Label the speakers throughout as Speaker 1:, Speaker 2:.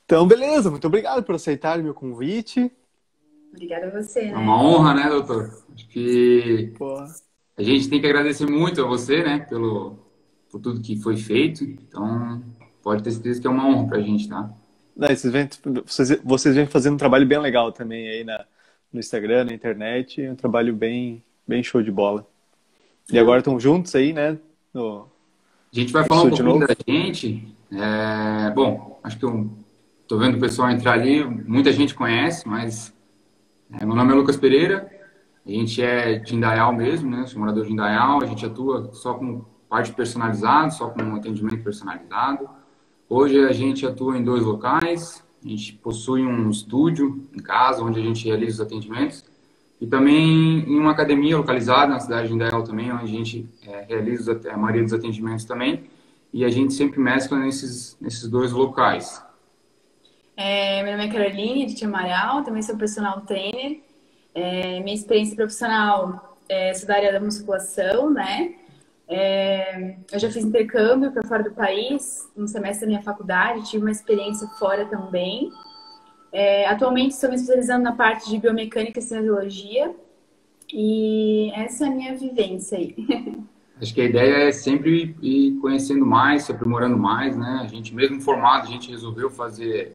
Speaker 1: Então, beleza, muito obrigado por aceitar meu convite.
Speaker 2: Obrigada a você,
Speaker 3: É uma
Speaker 2: né?
Speaker 3: honra, né, doutor? Acho que
Speaker 1: Pô,
Speaker 3: a gente tem que agradecer muito a você, né, por tudo que foi feito. Então, pode ter certeza que é uma honra pra gente, tá?
Speaker 1: né, vocês vêm fazendo um trabalho bem legal também aí no Instagram, na internet, um trabalho bem show de bola. E agora estão juntos aí, né, no
Speaker 3: A gente vai falar um
Speaker 1: estúdio
Speaker 3: pouquinho da
Speaker 1: novo.
Speaker 3: gente. Bom, acho que eu tô vendo o pessoal entrar ali, muita gente conhece, mas meu nome é Lucas Pereira, a gente é de Indaial mesmo, né? Sou morador de Indaial, a gente atua só com parte personalizada, só com atendimento personalizado. Hoje a gente atua em dois locais, a gente possui um estúdio em casa, onde a gente realiza os atendimentos, e também em uma academia localizada na cidade de Indaial também, onde a gente realiza a maioria dos atendimentos também, e a gente sempre mescla nesses dois locais.
Speaker 2: Meu nome é Caroline, de Amaral, também sou personal trainer. Minha experiência profissional sou da área da musculação, né? Eu já fiz intercâmbio para fora do país, um semestre da minha faculdade, tive uma experiência fora também. Atualmente estou me especializando na parte de biomecânica e cinesiologia, e essa é a minha vivência aí.
Speaker 3: Acho que a ideia é sempre ir conhecendo mais, se aprimorando mais, né? A gente, mesmo formado, a gente resolveu fazer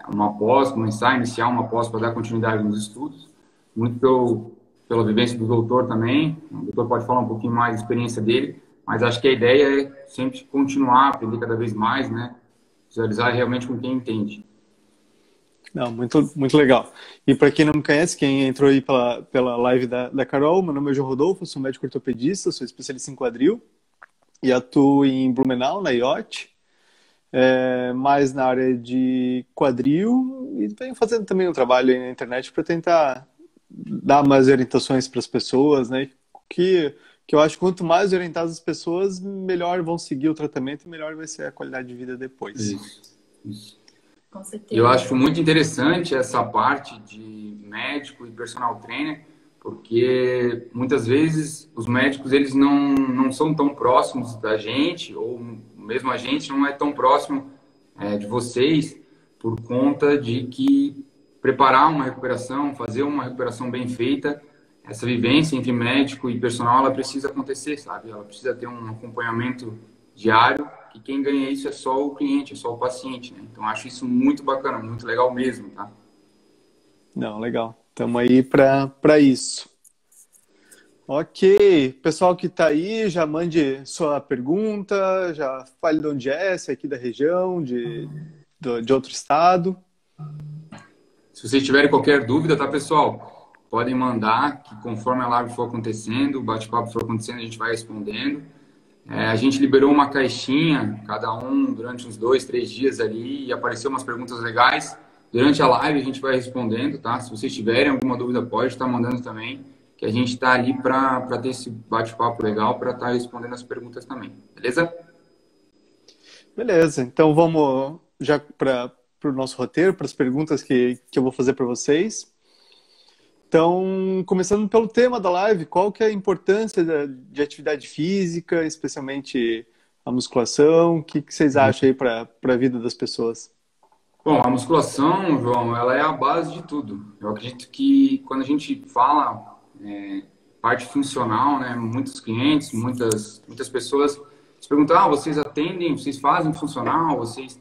Speaker 3: uma pós, começar a iniciar uma pós para dar continuidade nos estudos, muito pela vivência do doutor também. O doutor pode falar um pouquinho mais da experiência dele, mas acho que a ideia é sempre continuar, aprender cada vez mais, né? Visualizar realmente com quem entende.
Speaker 1: Não, muito legal. E para quem não me conhece, quem entrou aí pela live da Carol, meu nome é João Rodolfo, sou médico ortopedista, sou especialista em quadril e atuo em Blumenau, na IoT, mais na área de quadril e venho fazendo também um trabalho aí na internet para tentar dar mais orientações para as pessoas, né? Que, que eu acho que quanto mais orientadas as pessoas, melhor vão seguir o tratamento e melhor vai ser a qualidade de vida depois.
Speaker 3: Isso, isso.
Speaker 2: Com
Speaker 3: E eu
Speaker 2: certeza.
Speaker 3: acho muito interessante essa parte de médico e personal trainer, porque muitas vezes os médicos eles não são tão próximos da gente, ou mesmo a gente não é tão próximo de vocês, por conta de que preparar uma recuperação, fazer uma recuperação bem feita, essa vivência entre médico e personal, ela precisa acontecer, sabe? Ela precisa ter um acompanhamento diário, que quem ganha isso é só o cliente, é só o paciente, né? Então, acho isso muito bacana, muito legal mesmo, tá?
Speaker 1: Não, legal. Estamos aí para isso. Ok, pessoal que está aí, já mande sua pergunta, já fale de onde é, se é aqui da região, de outro estado.
Speaker 3: Se vocês tiverem qualquer dúvida, tá, pessoal? Podem mandar, que conforme a live for acontecendo, o bate-papo for acontecendo, a gente vai respondendo. A gente liberou uma caixinha, cada um, durante uns 2, 3 dias ali, e apareceu umas perguntas legais. Durante a live a gente vai respondendo, tá? Se vocês tiverem alguma dúvida, pode estar mandando também, que a gente está ali para ter esse bate-papo legal, para estar respondendo as perguntas também, beleza?
Speaker 1: Beleza, então vamos já para o nosso roteiro, para as perguntas que eu vou fazer para vocês. Então, começando pelo tema da live, qual que é a importância de atividade física, especialmente a musculação? O que vocês acham aí para a vida das pessoas?
Speaker 3: Bom, a musculação, João, ela é a base de tudo. Eu acredito que quando a gente fala parte funcional, né, muitos clientes, muitas pessoas se perguntam, vocês atendem, vocês fazem funcional, vocês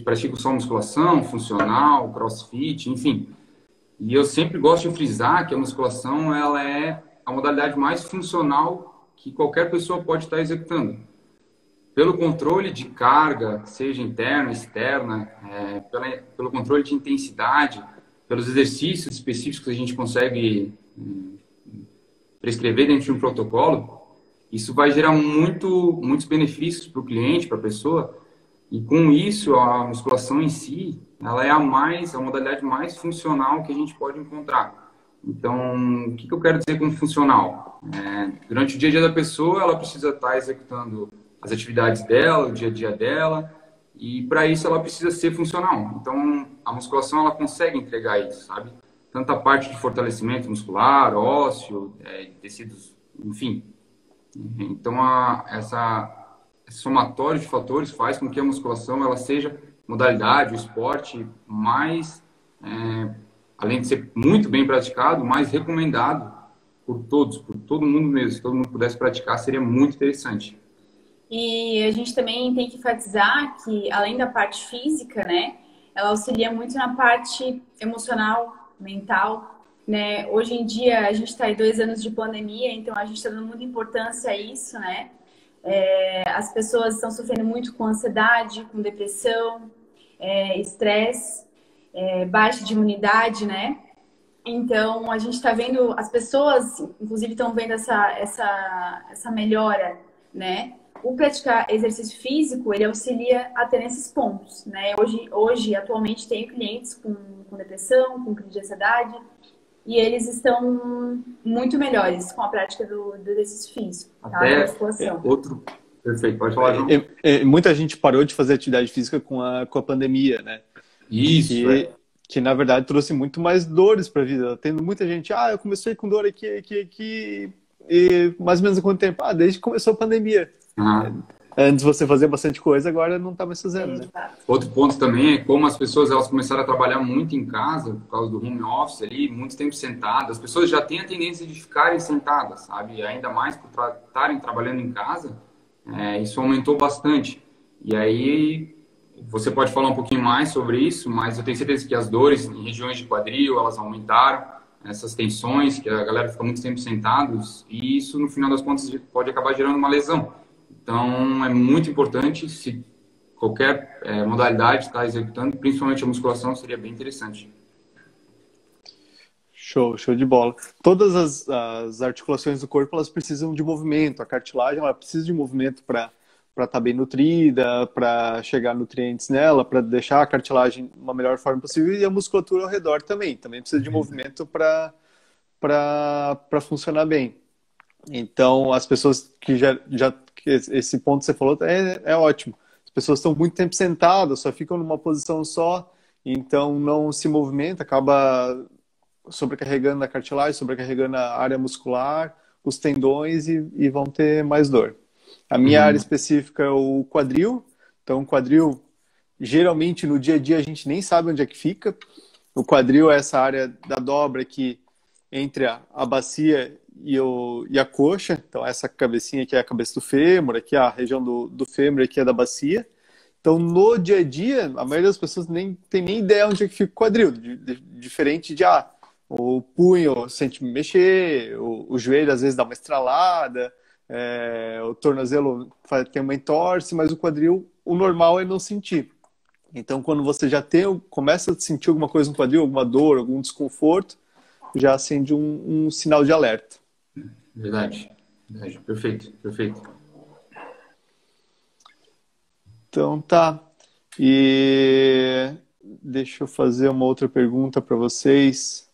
Speaker 3: praticam só musculação, funcional, crossfit, enfim. E eu sempre gosto de frisar que a musculação, ela é a modalidade mais funcional que qualquer pessoa pode estar executando pelo controle de carga, seja interna, externa, pelo controle de intensidade, pelos exercícios específicos que a gente consegue prescrever dentro de um protocolo, isso vai gerar muitos benefícios para o cliente, para a pessoa, e com isso a musculação em si, ela é a modalidade mais funcional que a gente pode encontrar. Então, o que eu quero dizer com funcional? Durante o dia a dia da pessoa, ela precisa estar executando as atividades dela, o dia a dia dela, e para isso ela precisa ser funcional. Então, a musculação ela consegue entregar isso, sabe? Tanto a parte de fortalecimento muscular, ósseo, tecidos, enfim. Então, somatório de fatores faz com que a musculação ela seja modalidade, o esporte mais, além de ser muito bem praticado, mais recomendado por todos, por todo mundo mesmo. Se todo mundo pudesse praticar, seria muito interessante.
Speaker 2: E a gente também tem que enfatizar que, além da parte física, né, ela auxilia muito na parte emocional, mental, né? Hoje em dia, a gente está em 2 anos de pandemia, então a gente está dando muita importância a isso, né? As pessoas estão sofrendo muito com ansiedade, com depressão, estresse, baixa de imunidade, né? Então, a gente está vendo, as pessoas, inclusive, estão vendo essa melhora, né? O praticar exercício físico, ele auxilia até nesses pontos, né? Hoje atualmente, tenho clientes com depressão, com crise de ansiedade, e eles estão muito melhores com a prática do exercício físico, tá? Da musculação.
Speaker 3: Outro... Perfeito, pode falar, João.
Speaker 1: Muita gente parou de fazer atividade física com a pandemia, né?
Speaker 3: Isso,
Speaker 1: que na verdade trouxe muito mais dores para a vida. Tendo muita gente, eu comecei com dor aqui, e mais ou menos há quanto tempo? Desde que começou a pandemia. Antes você fazia bastante coisa, agora não está mais fazendo, né?
Speaker 3: Outro ponto também é como as pessoas elas começaram a trabalhar muito em casa, por causa do home office ali, muito tempo sentadas. As pessoas já têm a tendência de ficarem sentadas, sabe? E ainda mais por estarem trabalhando em casa, isso aumentou bastante. E aí, você pode falar um pouquinho mais sobre isso, mas eu tenho certeza que as dores em regiões de quadril, elas aumentaram, essas tensões, que a galera fica muito tempo sentados, e isso, no final das contas, pode acabar gerando uma lesão. Então, é muito importante, se qualquer modalidade está executando, principalmente a musculação, seria bem interessante.
Speaker 1: Show de bola. Todas as articulações do corpo, elas precisam de movimento. A cartilagem, ela precisa de movimento para estar bem nutrida, para chegar nutrientes nela, para deixar a cartilagem uma melhor forma possível, e a musculatura ao redor também precisa de movimento para funcionar bem. Então, as pessoas que que esse ponto que você falou é ótimo. As pessoas estão muito tempo sentadas, só ficam numa posição só, então não se movimenta, acaba sobrecarregando a cartilagem, sobrecarregando a área muscular, os tendões e vão ter mais dor. A minha área específica é o quadril. Então, o quadril, geralmente, no dia a dia, a gente nem sabe onde é que fica. O quadril é essa área da dobra aqui entre a bacia e a coxa. Então, essa cabecinha aqui é a cabeça do fêmur, aqui a região do fêmur, aqui é da bacia. Então, no dia a dia, a maioria das pessoas nem tem nem ideia onde é que fica o quadril. Diferente de, o punho sente me mexer, o joelho às vezes dá uma estralada, o tornozelo tem uma entorse, mas o quadril, o normal é não sentir. Então, quando você já começa a sentir alguma coisa no quadril, alguma dor, algum desconforto, já acende um sinal de alerta.
Speaker 3: Verdade. Perfeito.
Speaker 1: Então, tá. E deixa eu fazer uma outra pergunta para vocês.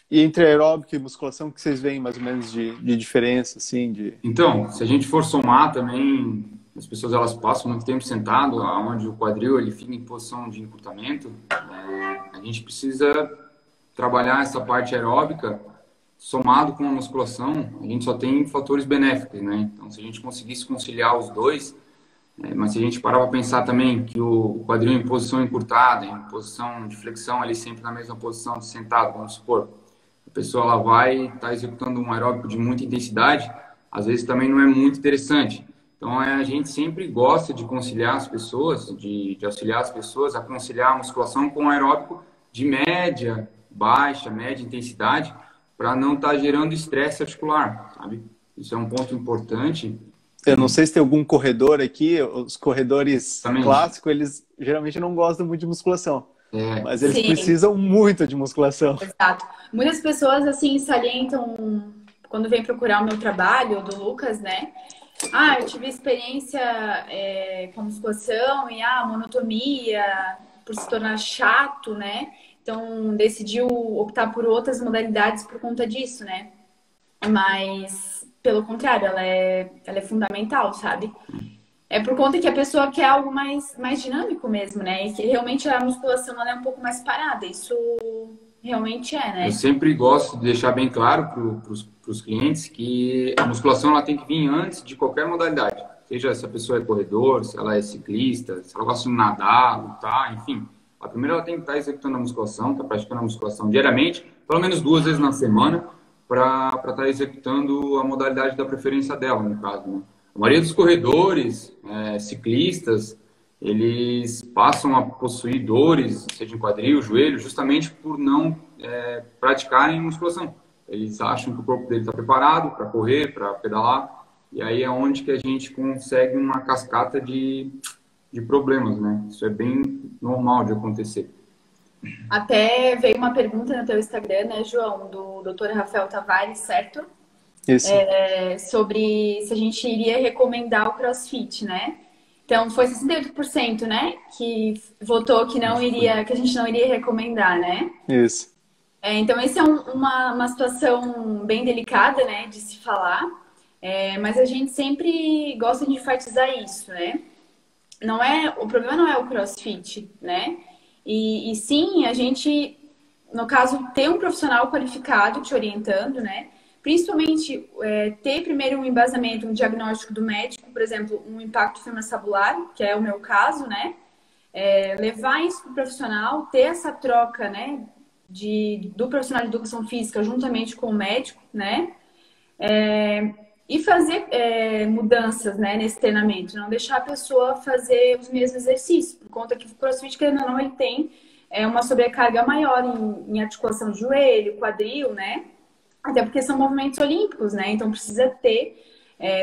Speaker 1: E entre aeróbica e musculação, o que vocês veem mais ou menos de diferença, assim?
Speaker 3: Então, se a gente for somar também, as pessoas elas passam muito tempo sentado, onde o quadril ele fica em posição de encurtamento, a gente precisa trabalhar essa parte aeróbica somado com a musculação, a gente só tem fatores benéficos, né? Então, se a gente conseguisse conciliar os dois, mas se a gente parar para pensar também que o quadril em posição encurtada, em posição de flexão, ali sempre na mesma posição de sentado, vamos supor, a pessoa ela vai estar executando um aeróbico de muita intensidade, às vezes também não é muito interessante. Então, a gente sempre gosta de conciliar as pessoas, de auxiliar as pessoas a conciliar a musculação com o aeróbico de média, baixa, média intensidade, para não estar gerando estresse articular, sabe? Isso é um ponto importante.
Speaker 1: Eu não sei se tem algum corredor aqui, os corredores clássicos, eles geralmente não gostam muito de musculação. Mas eles precisam muito de musculação.
Speaker 2: Exato. Muitas pessoas, assim, salientam, quando vem procurar o meu trabalho, do Lucas, né? Eu tive experiência com musculação e a monotonia, por se tornar chato, né? Então, decidiu optar por outras modalidades por conta disso, né? Mas, pelo contrário, ela é fundamental, sabe? É por conta que a pessoa quer algo mais dinâmico mesmo, né? E que realmente a musculação ela é um pouco mais parada. Isso realmente é, né?
Speaker 3: Eu sempre gosto de deixar bem claro para os clientes que a musculação ela tem que vir antes de qualquer modalidade. Seja se a pessoa é corredor, se ela é ciclista, se ela gosta de nadar, lutar, enfim. A primeira ela tem que estar executando a musculação, tá praticando a musculação diariamente, pelo menos 2 vezes na semana, para estar executando a modalidade da preferência dela, no caso, né? A maioria dos corredores, ciclistas, eles passam a possuir dores, seja em quadril, joelho, justamente por não praticarem musculação. Eles acham que o corpo dele está preparado para correr, para pedalar, e aí é onde que a gente consegue uma cascata de problemas, né? Isso é bem normal de acontecer.
Speaker 2: Até veio uma pergunta no teu Instagram, né, João, do Dr. Rafael Tavares, certo?
Speaker 1: Isso.
Speaker 2: Sobre se a gente iria recomendar o CrossFit, né? Então, foi 68%, né? Que votou que não iria, que a gente não iria recomendar, né?
Speaker 1: Isso.
Speaker 2: Então, essa é uma situação bem delicada, né? De se falar. Mas a gente sempre gosta de enfatizar isso, né? O problema não é o CrossFit, né? E sim, a gente, no caso, ter um profissional qualificado te orientando, né? Principalmente ter primeiro um embasamento, um diagnóstico do médico, por exemplo, um impacto femorosabular, que é o meu caso, né? Levar isso para o profissional, ter essa troca, né? Do profissional de educação física juntamente com o médico, né? E fazer mudanças, né, nesse treinamento. Não deixar a pessoa fazer os mesmos exercícios, por conta que o CrossFit, querendo ou não, ele tem uma sobrecarga maior em articulação de joelho, quadril, né? Até porque são movimentos olímpicos, né? Então precisa ter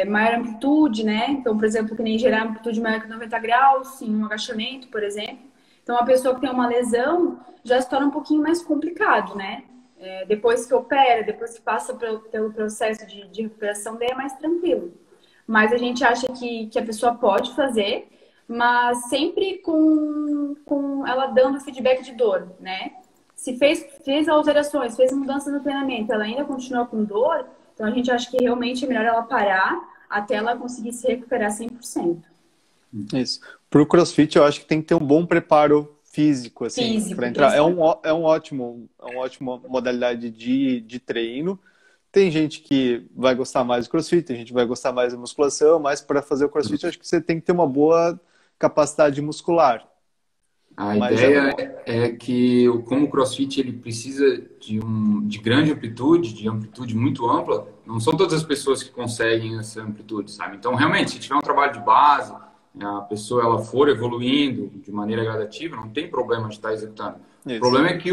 Speaker 2: maior amplitude, né? Então, por exemplo, que nem gerar amplitude maior que 90 graus em um agachamento, por exemplo. Então, a pessoa que tem uma lesão já se torna um pouquinho mais complicado, né? Depois que opera, depois que passa pelo processo de recuperação, daí é mais tranquilo. Mas a gente acha que a pessoa pode fazer, mas sempre com ela dando feedback de dor, né? Se fez alterações, fez mudanças no treinamento, ela ainda continua com dor, então a gente acha que realmente é melhor ela parar até ela conseguir se recuperar 100%.
Speaker 1: Isso. Para o CrossFit, eu acho que tem que ter um bom preparo físico, assim, para entrar. É uma ótima modalidade de treino. Tem gente que vai gostar mais do CrossFit, tem gente que vai gostar mais da musculação, mas para fazer o CrossFit, eu acho que você tem que ter uma boa capacidade muscular.
Speaker 3: A ideia é que, como o CrossFit ele precisa de grande amplitude, de amplitude muito ampla, não são todas as pessoas que conseguem essa amplitude, sabe? Então, realmente, se tiver um trabalho de base, a pessoa ela for evoluindo de maneira gradativa, não tem problema de estar executando. Isso. O problema é que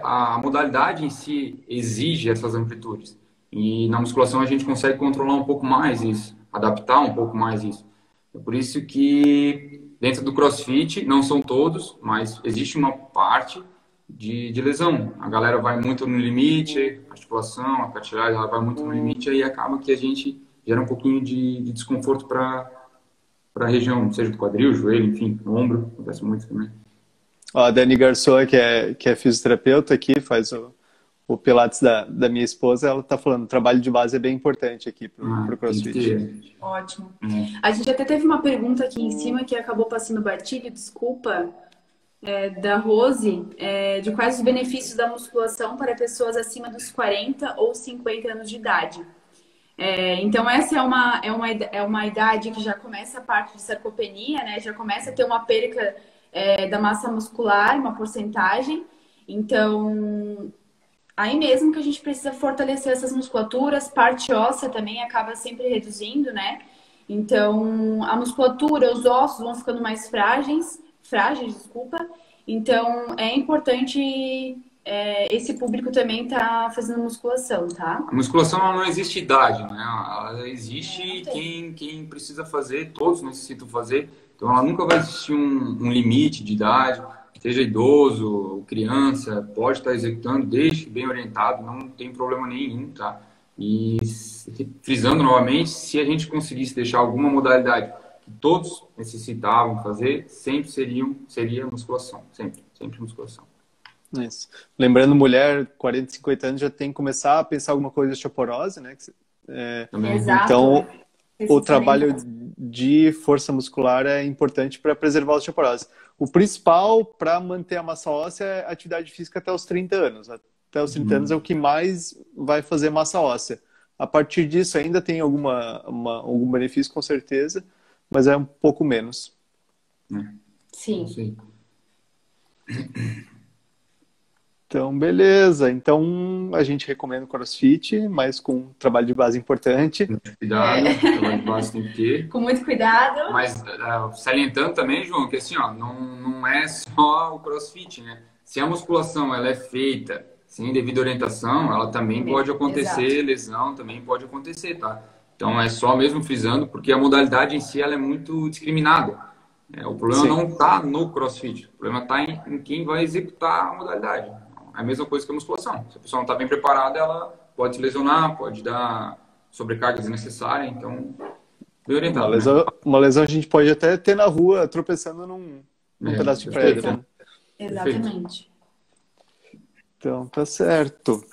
Speaker 3: a modalidade em si exige essas amplitudes. E na musculação a gente consegue controlar um pouco mais isso, adaptar um pouco mais isso. É por isso que dentro do CrossFit, não são todos, mas existe uma parte de lesão. A galera vai muito no limite, a articulação, a cartilagem, ela vai muito no limite, aí acaba que a gente gera um pouquinho de desconforto para a região, seja do quadril, joelho, enfim, no ombro, acontece muito também.
Speaker 1: A Dani Garçoa, que é fisioterapeuta aqui, faz o Pilates da minha esposa, ela está falando, o trabalho de base é bem importante aqui para o CrossFit.
Speaker 2: Ótimo. A gente até teve uma pergunta aqui em cima que acabou passando batido, desculpa, da Rose, de quais os benefícios da musculação para pessoas acima dos 40 ou 50 anos de idade. Então, essa é uma idade que já começa a parte de sarcopenia, né? Já começa a ter uma perca da massa muscular, uma porcentagem. Então, aí mesmo que a gente precisa fortalecer essas musculaturas, parte óssea também acaba sempre reduzindo, né? Então, a musculatura, os ossos vão ficando mais frágeis, desculpa. Então, é importante esse público também tá fazendo musculação, tá?
Speaker 3: A musculação ela não existe idade, né? Ela existe quem precisa fazer, todos necessitam fazer. Então, ela nunca vai existir um limite de idade. Seja idoso ou criança, pode estar executando, deixe bem orientado, não tem problema nenhum, tá? E frisando novamente, se a gente conseguisse deixar alguma modalidade que todos necessitavam fazer, sempre seria musculação, sempre musculação.
Speaker 1: Isso. Lembrando, mulher, 40, 50 anos já tem que começar a pensar alguma coisa de osteoporose, né?
Speaker 2: Exato.
Speaker 1: Então, o trabalho de força muscular é importante para preservar a osteoporose. O principal para manter a massa óssea é a atividade física até os 30 anos. Até os 30 anos é o que mais vai fazer massa óssea. A partir disso ainda tem algum benefício, com certeza, mas é um pouco menos.
Speaker 2: Sim.
Speaker 3: Sim.
Speaker 1: Então, beleza. Então, a gente recomenda o CrossFit, mas com um trabalho de base importante.
Speaker 3: Cuidado, trabalho de base tem que ter.
Speaker 2: Com muito cuidado.
Speaker 3: Mas salientando também, João, que assim, ó, não é só o CrossFit, né? Se a musculação ela é feita sem devida orientação, ela também pode acontecer,
Speaker 2: exato,
Speaker 3: lesão também pode acontecer, tá? Então é só mesmo frisando, porque a modalidade em si ela é muito discriminada. O problema não está no CrossFit, o problema está em quem vai executar a modalidade. É a mesma coisa que a musculação. Se a pessoa não está bem preparada, ela pode se lesionar, pode dar sobrecarga desnecessária, então bem orientado.
Speaker 1: Uma lesão a gente pode até ter na rua, tropeçando num pedaço de pedra. Né?
Speaker 2: Exatamente.
Speaker 1: Então, tá certo.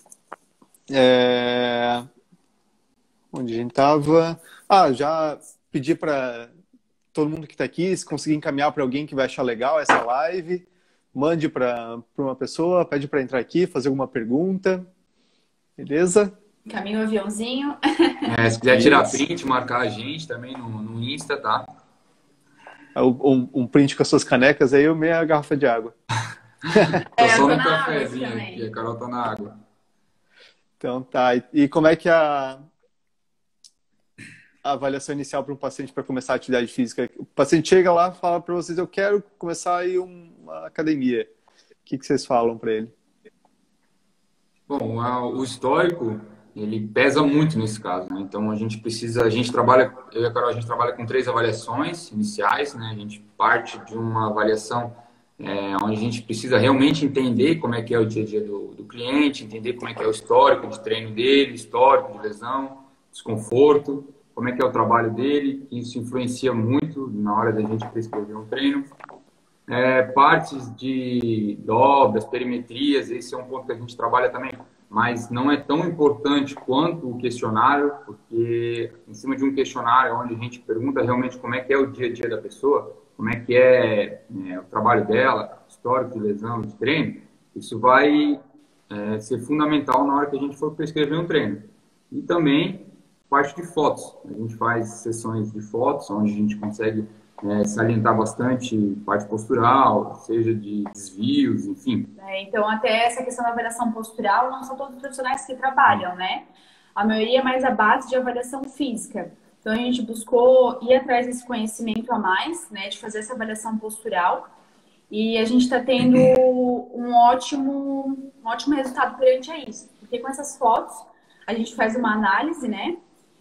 Speaker 1: Onde a gente estava? Já pedi para todo mundo que está aqui, se conseguir encaminhar para alguém que vai achar legal essa live, mande para uma pessoa, pede para entrar aqui, fazer alguma pergunta. Beleza?
Speaker 2: Caminho o aviãozinho.
Speaker 3: Se quiser tirar print, marcar a gente também no Insta, tá?
Speaker 1: Um print com as suas canecas aí, meia garrafa de água.
Speaker 3: Tô só no cafezinho aqui, a Carol tá na água.
Speaker 1: Então tá. E como é que a avaliação inicial para um paciente para começar a atividade física? O paciente chega lá e fala para vocês, eu quero começar aí uma academia. O que vocês falam para ele?
Speaker 3: Bom, o histórico, ele pesa muito nesse caso, né? Então a gente trabalha, eu e a Carol, a gente trabalha com 3 avaliações iniciais, né? A gente parte de uma avaliação onde a gente precisa realmente entender como é que é o dia a dia do cliente, entender como é que é o histórico de treino dele, histórico de lesão, desconforto, como é que é o trabalho dele, que isso influencia muito na hora da gente prescrever um treino. Partes de dobras, perimetrias, esse é um ponto que a gente trabalha também, mas não é tão importante quanto o questionário, porque em cima de um questionário onde a gente pergunta realmente como é que é o dia a dia da pessoa, como é que é o trabalho dela, histórico de lesão, de treino, isso vai ser fundamental na hora que a gente for prescrever um treino. E também parte de fotos. A gente faz sessões de fotos, onde a gente consegue salientar bastante parte postural, seja de desvios, enfim.
Speaker 2: Então, até essa questão da avaliação postural, não são todos os profissionais que trabalham, né? A maioria é mais a base de avaliação física. Então, a gente buscou ir atrás desse conhecimento a mais, né, de fazer essa avaliação postural. E a gente está tendo um ótimo resultado perante a isso. Porque com essas fotos, a gente faz uma análise, né?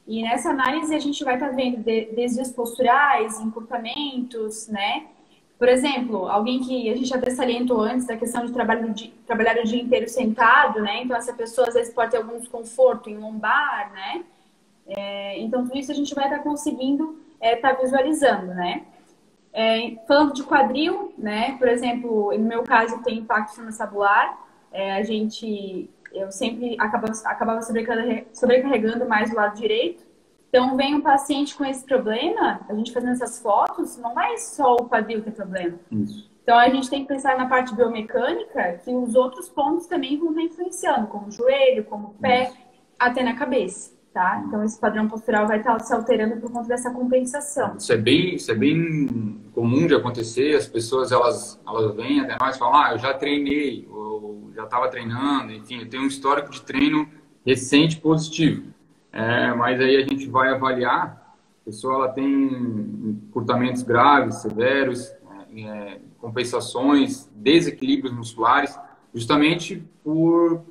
Speaker 2: E nessa análise, a gente vai estar vendo desvios posturais, encurtamentos, né? Por exemplo, alguém que a gente até salientou antes da questão de trabalhar o dia inteiro sentado, né? Então, essa pessoa às vezes pode ter algum desconforto em lombar, né? Então, tudo isso a gente vai estar conseguindo estar visualizando, né? Falando de quadril, né? Por exemplo, no meu caso, tem impacto femorosabular. Eu sempre acabava sobrecarregando mais o lado direito. Então, vem um paciente com esse problema, a gente fazendo essas fotos, não é só o quadril que é problema.
Speaker 3: Isso.
Speaker 2: Então, a gente tem que pensar na parte biomecânica, que os outros pontos também vão estar influenciando, como o joelho, como o pé, até na cabeça, tá? Então, esse padrão postural vai estar se alterando por conta dessa compensação.
Speaker 3: Isso é bem comum de acontecer. As pessoas, elas vêm até nós e falam, eu já treinei, ou já estava treinando, enfim, eu tenho um histórico de treino recente positivo. Mas aí a gente vai avaliar, a pessoa ela tem encurtamentos graves, severos, compensações, desequilíbrios musculares, justamente por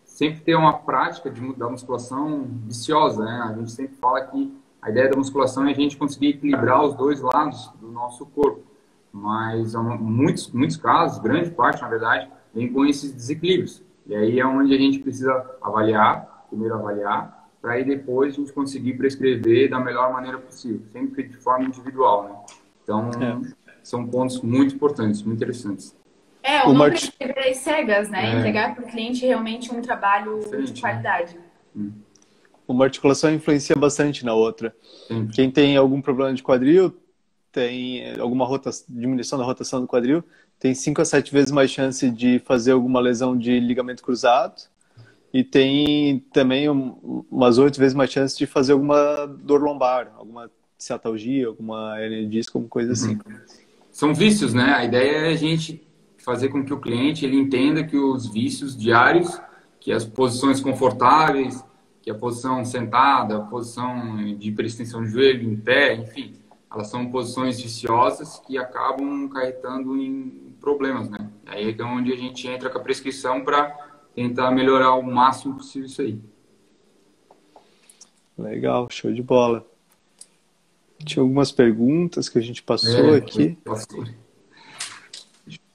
Speaker 3: sempre ter uma prática da musculação viciosa, né? A gente sempre fala que a ideia da musculação é a gente conseguir equilibrar os dois lados do nosso corpo, mas muitos casos, grande parte, na verdade, vem com esses desequilíbrios. E aí é onde a gente precisa primeiro avaliar, para aí depois a gente conseguir prescrever da melhor maneira possível, sempre de forma individual, né? Então, são pontos muito importantes, muito interessantes.
Speaker 2: Ou não prescrever as cegas, né? Entregar para o cliente realmente um trabalho de qualidade.
Speaker 1: uma articulação influencia bastante na outra.
Speaker 3: Sim.
Speaker 1: Quem tem algum problema de quadril, tem alguma diminuição da rotação do quadril, tem 5 a 7 vezes mais chance de fazer alguma lesão de ligamento cruzado e tem também umas 8 vezes mais chance de fazer alguma dor lombar, alguma ciatalgia, alguma hernia de disco, alguma coisa assim.
Speaker 3: São vícios, né? A ideia é a gente fazer com que o cliente ele entenda que os vícios diários, que as posições confortáveis, que a posição sentada, a posição de hiperextensão de joelho, em pé, enfim, elas são posições viciosas que acabam acarretando em problemas, né? Aí é onde a gente entra com a prescrição para tentar melhorar o máximo possível isso aí.
Speaker 1: Legal, show de bola. Tinha algumas perguntas que a gente passou aqui.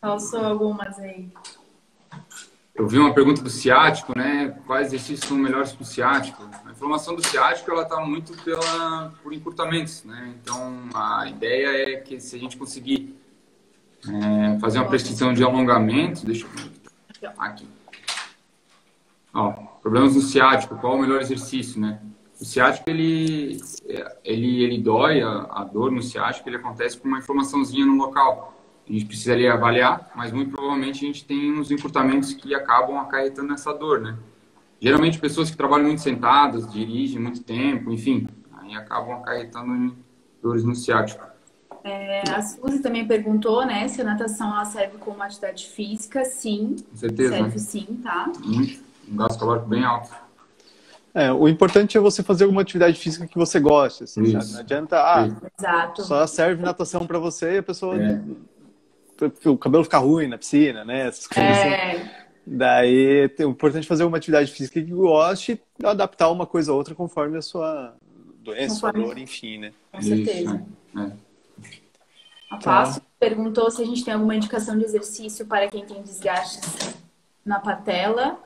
Speaker 2: Passou algumas aí.
Speaker 3: Eu vi uma pergunta do ciático, né? Quais exercícios são melhores para o ciático? A inflamação do ciático ela está muito por encurtamentos, né? Então a ideia é que se a gente conseguir fazer uma prescrição de alongamento, deixa eu ver aqui. Ó, problemas no ciático, qual o melhor exercício, né? O ciático ele dói, a dor no ciático ele acontece com uma inflamaçãozinha no local. A gente precisaria avaliar, mas muito provavelmente a gente tem uns encurtamentos que acabam acarretando essa dor, né? Geralmente pessoas que trabalham muito sentadas, dirigem muito tempo, enfim, aí acabam acarretando em dores no ciático.
Speaker 2: A Suzy também perguntou, né, se a natação ela serve como atividade física. Sim,
Speaker 3: com certeza,
Speaker 2: serve,
Speaker 3: né?
Speaker 2: sim, tá?
Speaker 3: Um gasto calórico bem alto.
Speaker 1: O importante é você fazer alguma atividade física que você goste, assim, sabe? Não adianta,
Speaker 2: Exato.
Speaker 1: Só serve natação para você e a pessoa... O cabelo fica ruim na piscina, né? Essas coisas assim. Daí é importante fazer uma atividade física que goste e adaptar uma coisa ou outra conforme a sua doença, sua dor, enfim, né?
Speaker 2: Com certeza.
Speaker 3: Isso,
Speaker 2: A Passo perguntou se a gente tem alguma indicação de exercício para quem tem desgastes na patela.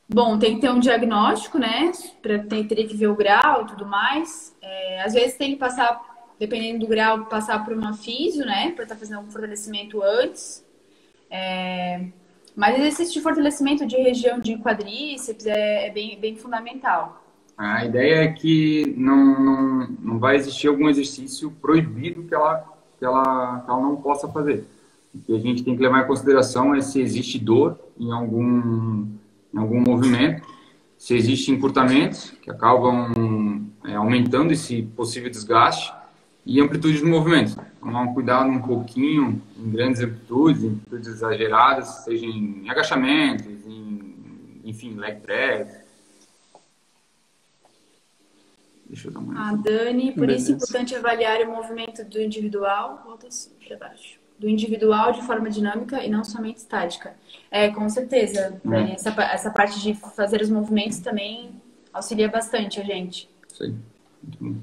Speaker 2: Bom, tem que ter um diagnóstico, né? Teria que ver o grau e tudo mais. Às vezes tem que passar, dependendo do grau, passar por uma físio, né? Para estar fazendo algum fortalecimento antes. Mas exercício de fortalecimento de região de quadríceps é bem fundamental.
Speaker 3: A ideia é que não vai existir algum exercício proibido que ela não possa fazer. O que a gente tem que levar em consideração é se existe dor em algum movimento, se existem encurtamentos que acabam aumentando esse possível desgaste e amplitude do movimento. Tomar um cuidado um pouquinho em grandes amplitudes, em amplitudes exageradas, seja em agachamentos, enfim, leg press. Deixa eu dar uma olhada.
Speaker 2: A Dani, por isso é importante avaliar o movimento do individual, volta para baixo, do individual de forma dinâmica e não somente estática. Com certeza, Dani, essa parte de fazer os movimentos também auxilia bastante a gente.
Speaker 3: Isso aí. Muito bom.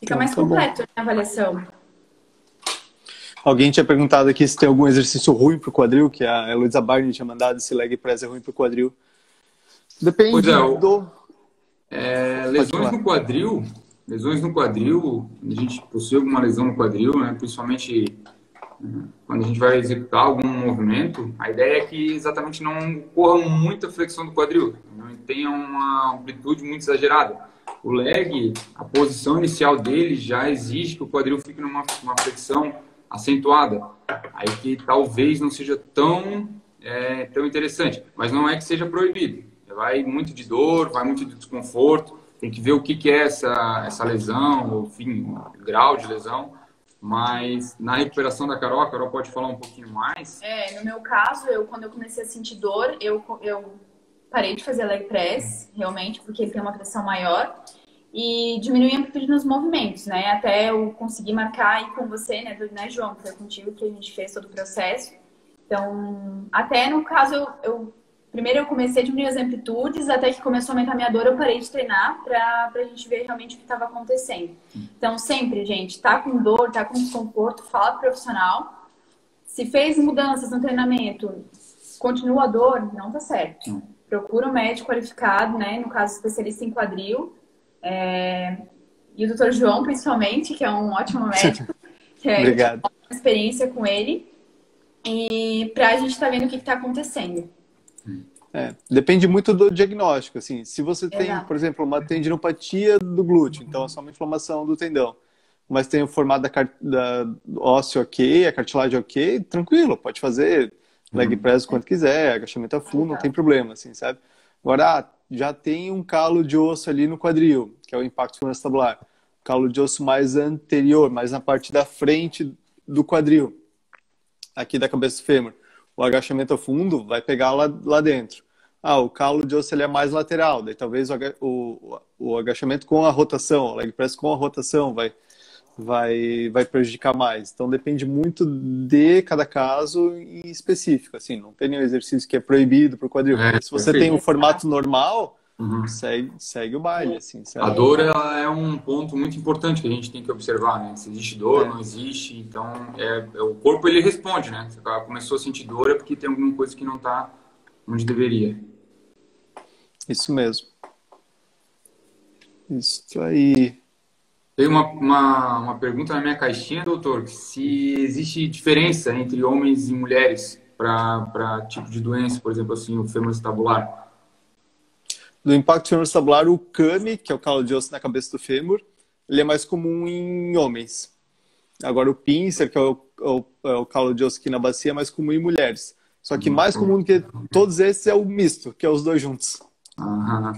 Speaker 2: Fica mais completo, né, a avaliação.
Speaker 1: Alguém tinha perguntado aqui se tem algum exercício ruim para o quadril, que a Heloísa Barney tinha mandado, se leg press é ruim para o quadril. Depende do...
Speaker 3: Lesões no quadril, a gente possui alguma lesão no quadril, né, principalmente quando a gente vai executar algum movimento, a ideia é que exatamente não ocorra muita flexão do quadril, não tenha uma amplitude muito exagerada. O leg, a posição inicial dele já exige que o quadril fique numa flexão acentuada, aí que talvez não seja tão interessante, mas não é que seja proibido. Vai muito de dor, vai muito de desconforto, tem que ver o que é essa lesão, enfim, o grau de lesão, mas na recuperação da Carol, a Carol pode falar um pouquinho mais?
Speaker 2: No meu caso, quando eu comecei a sentir dor, eu parei de fazer leg press, realmente, porque ele tem uma pressão maior, e diminuí a amplitude nos movimentos, né, até eu conseguir marcar aí com você, né, João, que foi contigo que a gente fez todo o processo. Então, até no caso, primeiro eu comecei a diminuir as amplitudes, até que começou a aumentar a minha dor, eu parei de treinar pra gente ver realmente o que estava acontecendo. Então, sempre, gente, tá com dor, tá com desconforto, fala pro profissional. Se fez mudanças no treinamento, continua a dor, não tá certo. Procura um médico qualificado, né, no caso, especialista em quadril. E o Dr. João, principalmente, que é um ótimo médico.
Speaker 1: Obrigado.
Speaker 2: Uma experiência com ele. E pra gente tá vendo o que tá acontecendo.
Speaker 1: Depende muito do diagnóstico, assim. Se você tem,
Speaker 2: Exato.
Speaker 1: por exemplo, uma tendinopatia do glúteo, então é só uma inflamação do tendão, mas tem o formato do ósseo ok, a cartilagem ok, tranquilo, pode fazer leg
Speaker 3: Uhum.
Speaker 1: press quanto quiser, agachamento a full, não tem problema, assim, sabe? Agora, já tem um calo de osso ali no quadril, que é o impacto femoroacetabular. Calo de osso mais anterior, mais na parte da frente do quadril, aqui da cabeça do fêmur. O agachamento a fundo vai pegar lá dentro. O calo de osso ele é mais lateral, daí talvez o agachamento com a rotação, o leg press com a rotação vai prejudicar mais. Então depende muito de cada caso em específico. Assim, não tem nenhum exercício que é proibido para o quadril. Se você tem um
Speaker 3: Perfeito.
Speaker 1: formato normal,
Speaker 3: Uhum.
Speaker 1: segue o baile, assim,
Speaker 3: A
Speaker 1: sabe?
Speaker 3: dor ela é um ponto muito importante que a gente tem que observar, né? Se existe dor,
Speaker 1: É,
Speaker 3: não existe. Então, o corpo ele responde, né? Se começou a sentir dor é porque tem alguma coisa que não está onde deveria.
Speaker 1: isso mesmo. Isso aí.
Speaker 3: Tem uma pergunta na minha caixinha, doutor, se existe diferença entre homens e mulheres para tipo de doença, por exemplo, assim, o femoroacetabular.
Speaker 1: Do impacto femoroacetabular, o CAMI, que é o calo de osso na cabeça do fêmur, ele é mais comum em homens. Agora o pincer, que é o calo de osso aqui na bacia, é mais comum em mulheres. Só que mais comum do que todos esses é o misto, que é os dois juntos.
Speaker 3: Ah,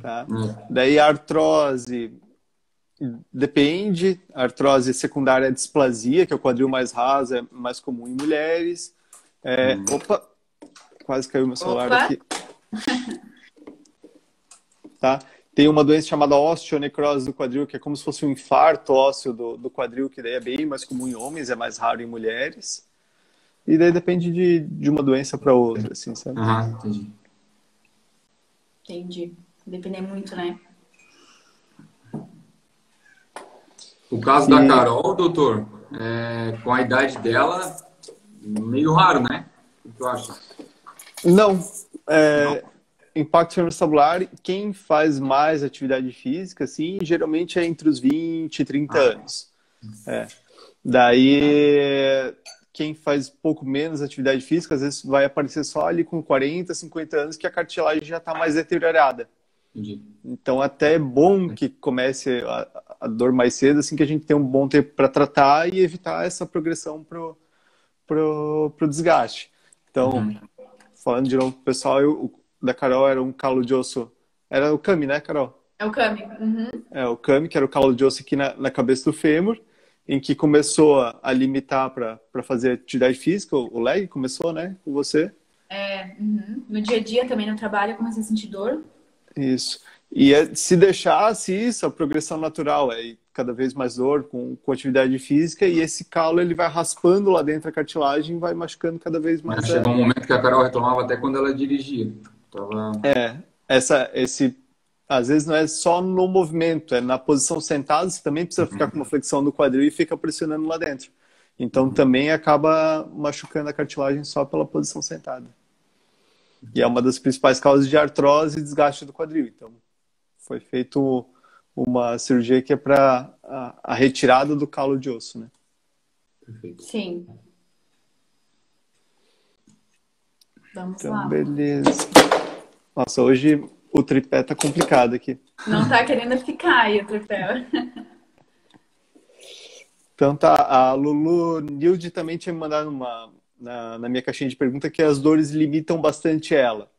Speaker 1: Tá? Daí a artrose depende. A artrose secundária é a displasia, que é o quadril mais raso, é mais comum em mulheres. Opa, quase caiu meu celular
Speaker 2: Opa.
Speaker 1: aqui. Tá? Tem uma doença chamada osteonecrose do quadril, que é como se fosse um infarto ósseo do quadril, que daí é bem mais comum em homens, é mais raro em mulheres. E daí depende de uma doença para outra, assim, sabe?
Speaker 3: entendi.
Speaker 2: Entendi. Depende muito, né?
Speaker 3: O caso da Carol, doutor, com a idade dela, meio raro, né? O que tu acha?
Speaker 1: Não. Impacto femoroacetabular, quem faz mais atividade física, assim, geralmente é entre os 20 e 30 anos. Daí, quem faz pouco menos atividade física, às vezes vai aparecer só ali com 40, 50 anos, que a cartilagem já está mais deteriorada.
Speaker 3: Entendi.
Speaker 1: Então, até é bom que comece a dor mais cedo, assim, que a gente tem um bom tempo para tratar e evitar essa progressão pro desgaste. Então, falando de novo pro pessoal, o da Carol era um calo de osso. Era o CAMI, né, Carol?
Speaker 2: É o Cami. Uhum.
Speaker 1: O CAMI, que era o calo de osso aqui na cabeça do fêmur, em que começou a limitar para fazer atividade física. O leg começou, né, com você?
Speaker 2: Uhum. No dia a dia também no trabalho eu comecei a sentir dor.
Speaker 1: Isso. E se deixasse isso, a progressão natural é cada vez mais dor com atividade física, e esse calo ele vai raspando lá dentro a cartilagem e vai machucando cada vez mais.
Speaker 3: Mas chegou um momento que a Carol reclamava até quando ela dirigia. Tava...
Speaker 1: Às vezes não é só no movimento, é na posição sentada, você também precisa ficar com uma flexão do quadril e fica pressionando lá dentro. Então também acaba machucando a cartilagem só pela posição sentada. E é uma das principais causas de artrose e desgaste do quadril. Então foi feito uma cirurgia que é para a retirada do calo de osso, né?
Speaker 3: Perfeito.
Speaker 2: Sim. Vamos
Speaker 1: Então,
Speaker 2: lá.
Speaker 1: beleza. Nossa, hoje o tripé tá complicado aqui.
Speaker 2: Não tá querendo ficar aí o troféu.
Speaker 1: Então tá, a Lulu Nilde também tinha me mandado na minha caixinha de pergunta que as dores limitam bastante ela.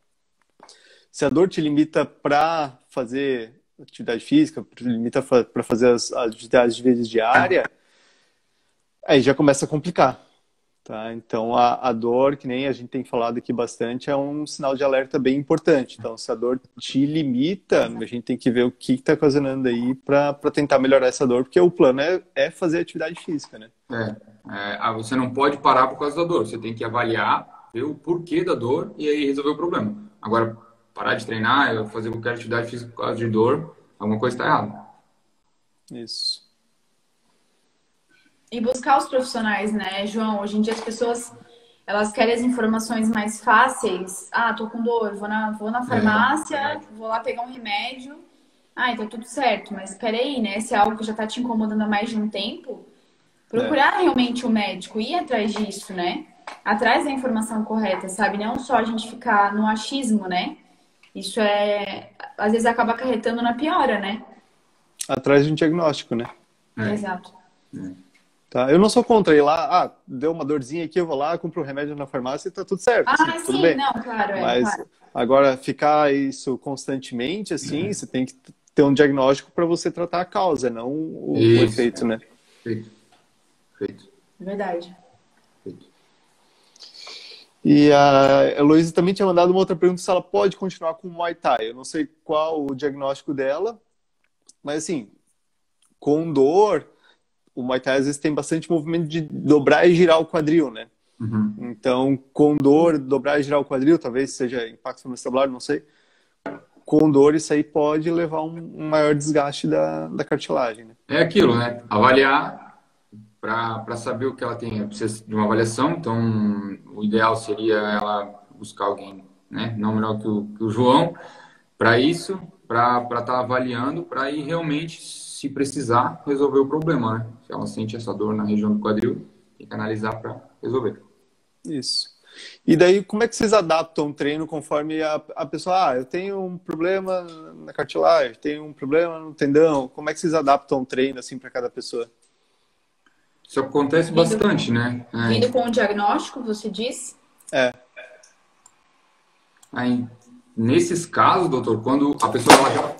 Speaker 1: Se a dor te limita para fazer atividade física, limita para fazer as atividades de vezes diária, aí já começa a complicar. Tá? Então, a dor, que nem a gente tem falado aqui bastante, é um sinal de alerta bem importante. Então, se a dor te limita, a gente tem que ver o que está ocasionando aí para tentar melhorar essa dor, porque o plano é fazer atividade física, né?
Speaker 3: Você não pode parar por causa da dor. Você tem que avaliar, ver o porquê da dor e aí resolver o problema. Agora, parar de treinar, fazer qualquer atividade física por causa de dor, alguma coisa está errada.
Speaker 1: Isso.
Speaker 2: E buscar os profissionais, né, João? Hoje em dia as pessoas, elas querem as informações mais fáceis. Tô com dor, vou na farmácia, vou lá pegar um remédio. Então tudo certo. Mas peraí, né? Se é algo que já tá te incomodando há mais de um tempo, procurar realmente um médico, ir atrás disso, né? atrás da informação correta, sabe? Não só a gente ficar no achismo, né? Isso às vezes acaba acarretando na piora, né?
Speaker 1: Atrás de um diagnóstico, né?
Speaker 2: Exato.
Speaker 1: Tá? Eu não sou contra ir lá, deu uma dorzinha aqui, eu vou lá, compro o remédio na farmácia e tá tudo certo. Assim, tudo
Speaker 2: sim,
Speaker 1: bem.
Speaker 2: não, claro,
Speaker 1: Mas
Speaker 2: claro.
Speaker 1: agora, ficar isso constantemente, assim, você tem que ter um diagnóstico para você tratar a causa, não o efeito, né?
Speaker 3: Perfeito.
Speaker 2: Verdade.
Speaker 1: Perfeito. E a Heloísa também tinha mandado uma outra pergunta se ela pode continuar com o Muay Thai. Eu não sei qual o diagnóstico dela, mas assim, com dor, o Muay Thai às vezes tem bastante movimento de dobrar e girar o quadril, né?
Speaker 3: Uhum.
Speaker 1: Então, com dor, dobrar e girar o quadril, talvez seja impacto vestibular, não sei. Com dor, isso aí pode levar a um maior desgaste da cartilagem, né?
Speaker 3: É aquilo, né? Avaliar para saber o que ela tem. Precisa de uma avaliação, então o ideal seria ela buscar alguém, né? Não melhor que o João, para isso, para estar avaliando, para ir realmente, se precisar, resolver o problema, né? Se ela sente essa dor na região do quadril, tem que analisar para resolver.
Speaker 1: Isso. E daí, como é que vocês adaptam o treino conforme a pessoa, eu tenho um problema na cartilagem, tenho um problema no tendão, como é que vocês adaptam o treino, assim, para cada pessoa?
Speaker 3: Isso acontece bastante, né?
Speaker 2: Vindo com o diagnóstico, você diz?
Speaker 3: Aí, nesses casos, doutor, quando a pessoa ela já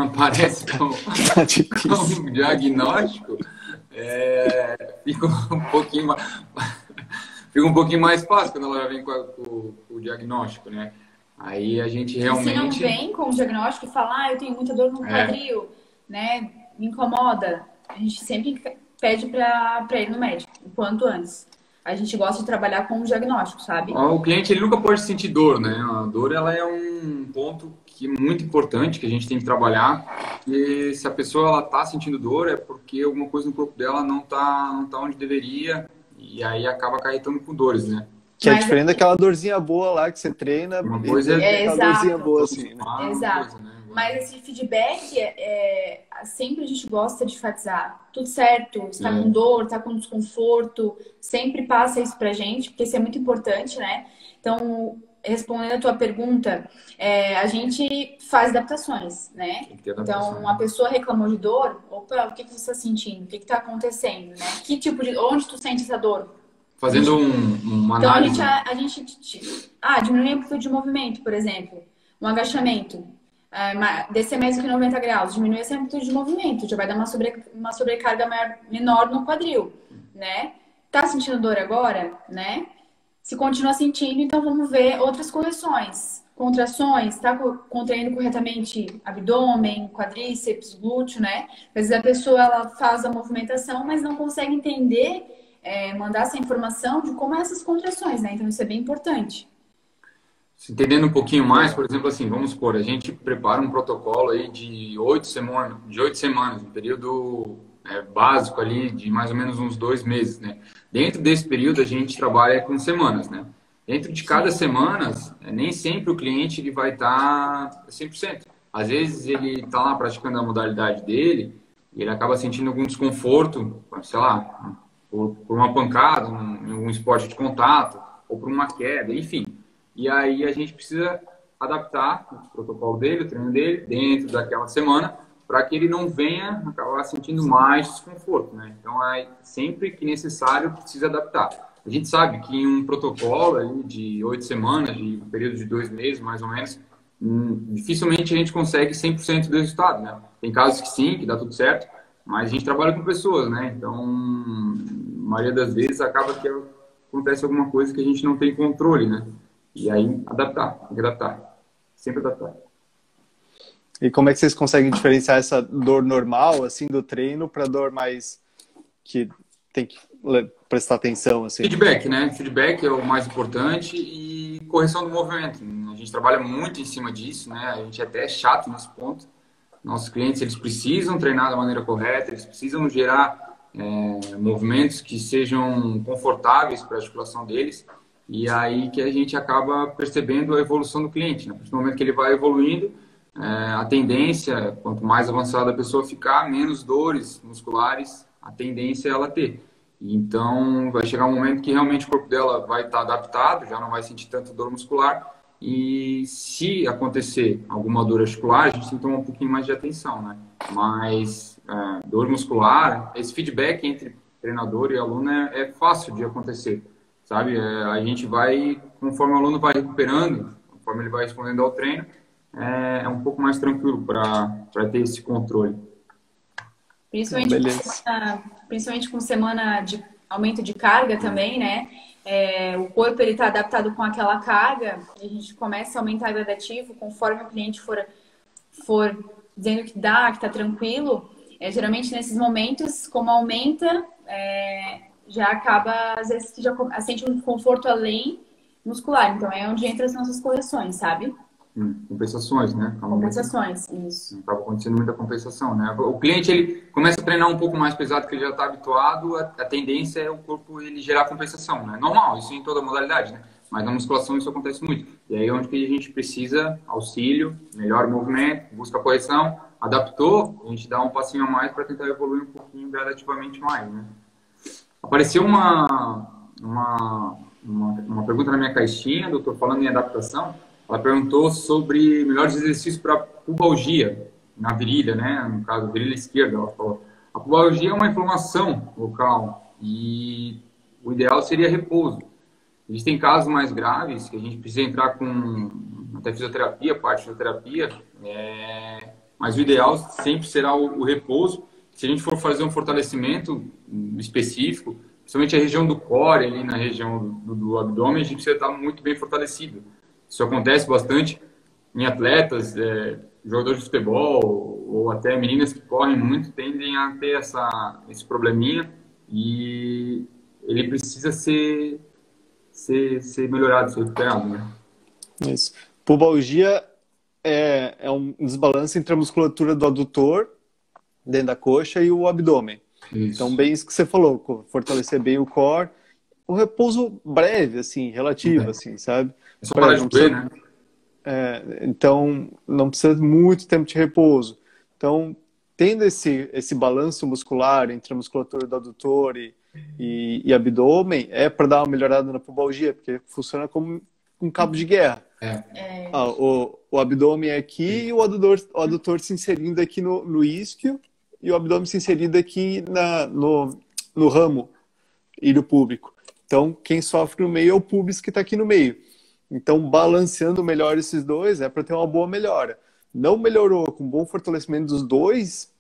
Speaker 3: aparece com um diagnóstico, fica um pouquinho mais fácil quando ela já vem com o diagnóstico, né? Aí a gente realmente...
Speaker 2: Se não vem com o diagnóstico e fala, eu tenho muita dor no quadril, né? Me incomoda. A gente sempre pede para ir no médico, o quanto antes. A gente gosta de trabalhar com o diagnóstico, sabe?
Speaker 3: O cliente, ele nunca pode sentir dor, né? A dor, ela é um ponto que é muito importante, que a gente tem que trabalhar. E se a pessoa, ela tá sentindo dor, é porque alguma coisa no corpo dela não tá onde deveria. E aí acaba acarretando com dores, né?
Speaker 1: Que é diferente daquela dorzinha boa lá que você treina.
Speaker 3: Uma coisa
Speaker 1: é aquela dorzinha boa, assim, né?
Speaker 2: Exato. Coisa, né? Mas esse feedback, sempre a gente gosta de enfatizar. Tudo certo, está com dor, está com desconforto, sempre passa isso pra gente, porque isso é muito importante, né? Então, respondendo a tua pergunta, a gente faz adaptações, né? Então, a pessoa reclamou de dor, opa, o que você está sentindo? O que está acontecendo, né? Que tipo de... Onde tu sente essa dor?
Speaker 3: Fazendo uma análise.
Speaker 2: Então, a gente diminui a amplitude de movimento, por exemplo. Um agachamento. Descer mais do que 90 graus. Diminui essa amplitude de movimento. Já vai dar uma sobrecarga menor no quadril, né? Tá sentindo dor agora, né? Se continua sentindo, então vamos ver outras correções. Contrações, tá contraindo corretamente abdômen, quadríceps, glúteo, né? Às vezes a pessoa ela faz a movimentação, mas não consegue entender, mandar essa informação de como é essas contrações, né? Então isso é bem importante.
Speaker 3: Entendendo um pouquinho mais, por exemplo, assim, vamos supor, a gente prepara um protocolo aí de 8 semanas, um período básico ali de mais ou menos uns 2 meses, né? Dentro desse período a gente trabalha com semanas, né? Dentro de cada semana, nem sempre o cliente ele vai estar 100%. Às vezes ele está lá praticando a modalidade dele e ele acaba sentindo algum desconforto, sei lá, por uma pancada, em algum esporte de contato, ou por uma queda, enfim. E aí a gente precisa adaptar o protocolo dele, o treino dele, dentro daquela semana, para que ele não venha acabar sentindo mais desconforto, né? Então, sempre que necessário, precisa adaptar. A gente sabe que em um protocolo aí de 8 semanas, de um período de 2 meses, mais ou menos, dificilmente a gente consegue 100% do resultado, né? Tem casos que sim, que dá tudo certo, mas a gente trabalha com pessoas, né? Então, a maioria das vezes acaba que acontece alguma coisa que a gente não tem controle, né? E aí, tem que adaptar. Sempre adaptar.
Speaker 1: E como é que vocês conseguem diferenciar essa dor normal, assim, do treino para dor mais que tem que prestar atenção, assim?
Speaker 3: Feedback, né? Feedback é o mais importante e correção do movimento. A gente trabalha muito em cima disso, né? A gente até é chato nesse ponto. Nossos clientes, eles precisam treinar da maneira correta, eles precisam gerar movimentos que sejam confortáveis para a articulação deles. E aí que a gente acaba percebendo a evolução do cliente, né? A partir do momento que ele vai evoluindo, a tendência, quanto mais avançada a pessoa ficar, menos dores musculares, a tendência é ela ter. Então, vai chegar um momento que realmente o corpo dela vai estar adaptado, já não vai sentir tanta dor muscular. E se acontecer alguma dor articular, a gente tem que tomar um pouquinho mais de atenção, né? Mas dor muscular, esse feedback entre treinador e aluno é fácil de acontecer, sabe? A gente vai, conforme o aluno vai recuperando, conforme ele vai respondendo ao treino, é um pouco mais tranquilo para ter esse controle.
Speaker 2: Principalmente com semana de aumento de carga também, né? O corpo ele está adaptado com aquela carga e a gente começa a aumentar gradativo conforme o cliente for dizendo que dá, que está tranquilo. Geralmente nesses momentos, como aumenta, já acaba, às vezes, que já sente um conforto além muscular. Então é onde entra as nossas correções, sabe?
Speaker 3: Compensações, né?
Speaker 2: Compensações, isso.
Speaker 3: Acaba acontecendo muita compensação, né? O cliente, ele começa a treinar um pouco mais pesado que ele já está habituado, a tendência é o corpo ele gerar compensação, né? Normal, isso em toda modalidade, né? Mas na musculação isso acontece muito. E aí é onde que a gente precisa auxílio, melhora o movimento, busca a correção, adaptou, a gente dá um passinho a mais para tentar evoluir um pouquinho gradativamente mais, né? Apareceu uma pergunta na minha caixinha, doutor, falando em adaptação. Ela perguntou sobre melhores exercícios para pubalgia na virilha, né? No caso, virilha esquerda, ela falou. A pubalgia é uma inflamação local e o ideal seria repouso. Existem casos mais graves que a gente precisa entrar com até fisioterapia, parte de fisioterapia, mas o ideal sempre será o repouso. Se a gente for fazer um fortalecimento específico, principalmente a região do core, ali na região do abdômen, a gente precisa estar muito bem fortalecido. Isso acontece bastante em atletas, jogadores de futebol ou até meninas que correm muito tendem a ter esse probleminha e ele precisa ser melhorado, ser recuperado, né?
Speaker 1: Isso. Pubalgia é um desbalanço entre a musculatura do adutor, dentro da coxa, e o abdômen.
Speaker 3: Isso.
Speaker 1: Então, bem isso que você falou, fortalecer bem o core. O repouso breve, assim, relativo, assim, sabe?
Speaker 3: É só parar de comer, né?
Speaker 1: Então, não precisa de muito tempo de repouso. Então, tendo esse balanço muscular entre a musculatura do adutor e abdômen, é para dar uma melhorada na pubalgia, porque funciona como um cabo de guerra. O abdômen é aqui e o adutor se inserindo aqui no isquio e o abdômen se inserido aqui no ramo ilho púbico. Então, quem sofre no meio é o pubis que está aqui no meio. Então, balanceando melhor esses dois é para ter uma boa melhora. Não melhorou com bom fortalecimento dos dois,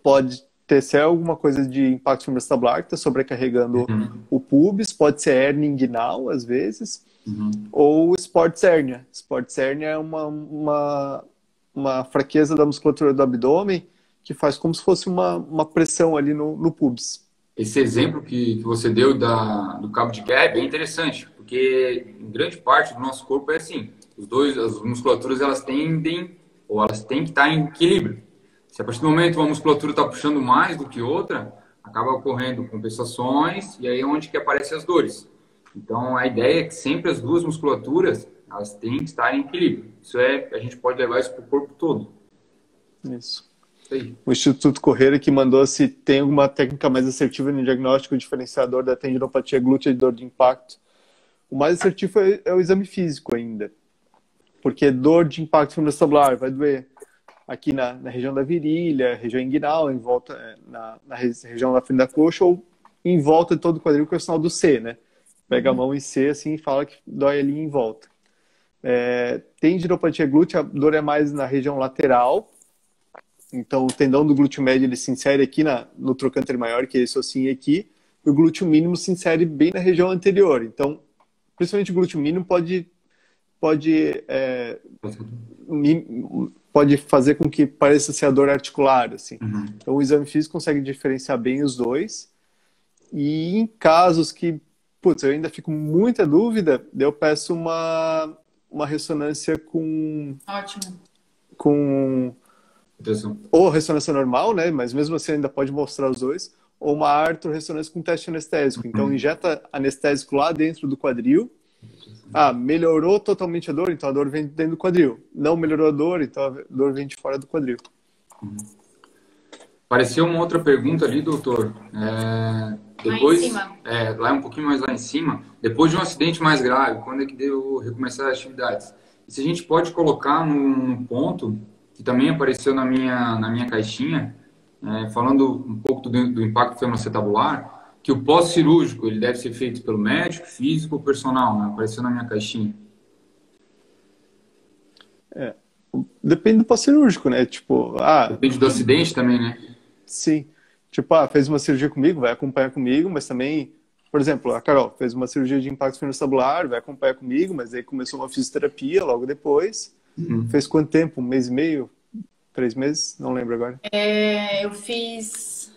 Speaker 1: pode ter se alguma coisa de impacto fibroestabular que está sobrecarregando o pubis, pode ser hérnia inguinal, às vezes, ou sports hérnia. Sports hérnia é uma fraqueza da musculatura do abdômen que faz como se fosse uma pressão ali no pubis.
Speaker 3: Esse exemplo que você deu do cabo de guerra é bem interessante, porque em grande parte do nosso corpo é assim, as musculaturas elas têm que estar em equilíbrio. Se a partir do momento uma musculatura está puxando mais do que outra, acaba ocorrendo compensações e aí é onde que aparecem as dores. Então a ideia é que sempre as duas musculaturas elas têm que estar em equilíbrio. A gente pode levar isso para o corpo todo.
Speaker 1: Isso. O Instituto Correia que mandou se tem alguma técnica mais assertiva no diagnóstico diferenciador da tendinopatia glútea de dor de impacto. O mais assertivo é o exame físico ainda. Porque dor de impacto fibroestabular vai doer aqui na região da virilha, região inguinal, em volta, na região da frente da coxa ou em volta de todo o quadril, que é o sinal do C, né? Pega a mão em C assim e fala que dói ali em volta. Tendinopatia glútea, a dor é mais na região lateral. Então, o tendão do glúteo médio ele se insere aqui no trocânter maior, que é esse ossinho aqui, e o glúteo mínimo se insere bem na região anterior. Então, principalmente o glúteo mínimo pode fazer com que pareça ser a dor articular, assim. Então, o exame físico consegue diferenciar bem os dois. E em casos que, eu ainda fico com muita dúvida, eu peço uma ressonância com...
Speaker 2: Ótimo.
Speaker 1: Ou ressonância normal, né? Mas mesmo assim ainda pode mostrar os dois. Ou uma artrorressonância com teste anestésico. Então, injeta anestésico lá dentro do quadril. Melhorou totalmente a dor, então a dor vem dentro do quadril. Não melhorou a dor, então a dor vem de fora do quadril.
Speaker 3: Apareceu uma outra pergunta ali, doutor.
Speaker 2: Lá em
Speaker 3: Depois,
Speaker 2: cima.
Speaker 3: lá um pouquinho mais lá em cima, depois de um acidente mais grave, quando é que devo recomeçar as atividades? E se a gente pode colocar num ponto que também apareceu na minha caixinha, falando um pouco do impacto femoroacetabular, que o pós-cirúrgico ele deve ser feito pelo médico, físico ou personal, né? Apareceu na minha caixinha.
Speaker 1: É. Depende do pós-cirúrgico, né? Tipo,
Speaker 3: Depende do acidente também, né?
Speaker 1: sim. Tipo, fez uma cirurgia comigo, vai acompanhar comigo, mas também, por exemplo, a Carol fez uma cirurgia de impacto femoroacetabular, vai acompanhar comigo, mas aí começou uma fisioterapia logo depois. Fez quanto tempo? Um mês e meio? 3 meses? Não lembro agora.
Speaker 2: Eu fiz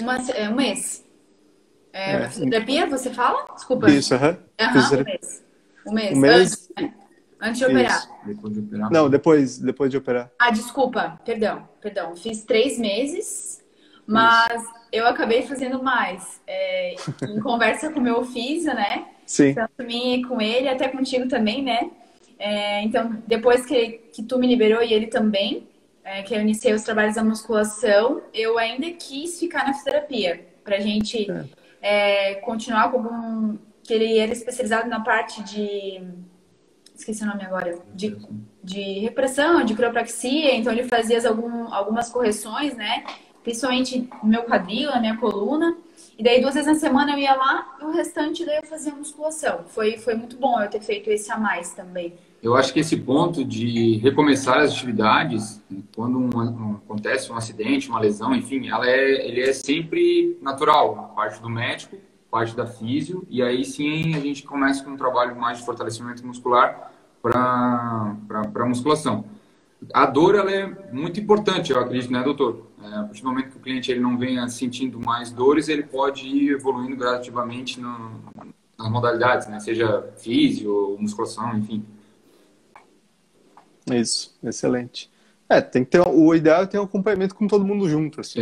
Speaker 2: um mês. Fisioterapia, você fala? Desculpa.
Speaker 1: Isso,
Speaker 2: Um mês. Um mês.
Speaker 1: Um mês?
Speaker 2: Antes de operar.
Speaker 1: Isso.
Speaker 3: Depois de operar.
Speaker 1: Não, depois de operar.
Speaker 2: Desculpa. Perdão. Fiz 3 meses, mas eu acabei fazendo mais. Em conversa com o meu fisio, né?
Speaker 1: Sim.
Speaker 2: Tanto mim e com ele, até contigo também, né? Então, depois que tu me liberou e ele também, que eu iniciei os trabalhos da musculação, eu ainda quis ficar na fisioterapia, pra gente continuar com algum... Que ele era especializado na parte de... Esqueci o nome agora. De recuperação, de quiropraxia, então ele fazia algumas correções, né? Principalmente no meu quadril, na minha coluna. E daí 2 vezes na semana eu ia lá e o restante daí eu fazia musculação. Foi muito bom eu ter feito esse a mais também.
Speaker 3: Eu acho que esse ponto de recomeçar as atividades, quando acontece um acidente, uma lesão, enfim, ele é sempre natural, parte do médico, parte da físio, e aí sim a gente começa com um trabalho mais de fortalecimento muscular para musculação. A dor ela é muito importante, eu acredito, né, doutor? A partir do momento que o cliente ele não venha sentindo mais dores, ele pode ir evoluindo gradativamente nas modalidades, né? Seja físio, musculação, enfim.
Speaker 1: Isso, excelente. Tem que ter, o ideal é ter um acompanhamento com todo mundo junto, assim.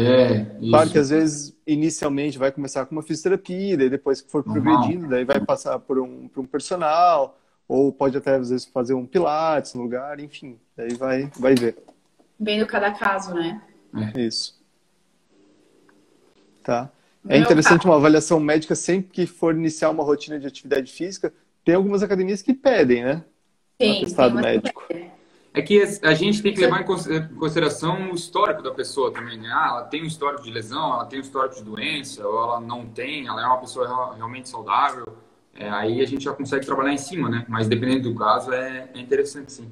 Speaker 1: Claro que às vezes, inicialmente, vai começar com uma fisioterapia, daí depois que for progredindo, daí vai passar por um personal, ou pode até, às vezes, fazer um pilates no lugar, enfim, daí vai ver.
Speaker 2: Vendo cada caso, né?
Speaker 1: Isso. Tá. É interessante uma avaliação médica sempre que for iniciar uma rotina de atividade física. Tem algumas academias que pedem, né?
Speaker 2: Tem.
Speaker 1: Atestado médico.
Speaker 3: É que a gente tem que levar em consideração o histórico da pessoa também, né? Ela tem um histórico de lesão, ela tem um histórico de doença, ou ela não tem, ela é uma pessoa realmente saudável. Aí a gente já consegue trabalhar em cima, né? Mas dependendo do caso, é interessante, sim.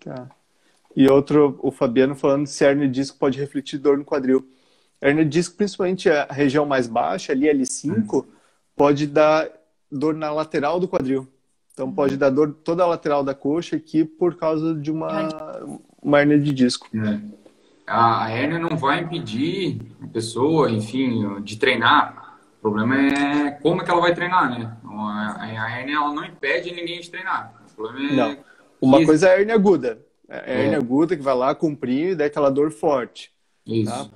Speaker 1: Tá. E outro, o Fabiano falando se a hernia de disco pode refletir dor no quadril. A hernia de disco, principalmente a região mais baixa, ali L5, pode dar dor na lateral do quadril. Então pode dar dor toda a lateral da coxa aqui por causa de uma hernia de disco.
Speaker 3: A hernia não vai impedir a pessoa, enfim, de treinar. O problema é como é que ela vai treinar, né? A hernia ela não impede ninguém de treinar. O problema
Speaker 1: não. Uma coisa é a hernia aguda. A hernia aguda que vai lá, comprime e dá aquela dor forte.
Speaker 3: Isso.
Speaker 1: Tá?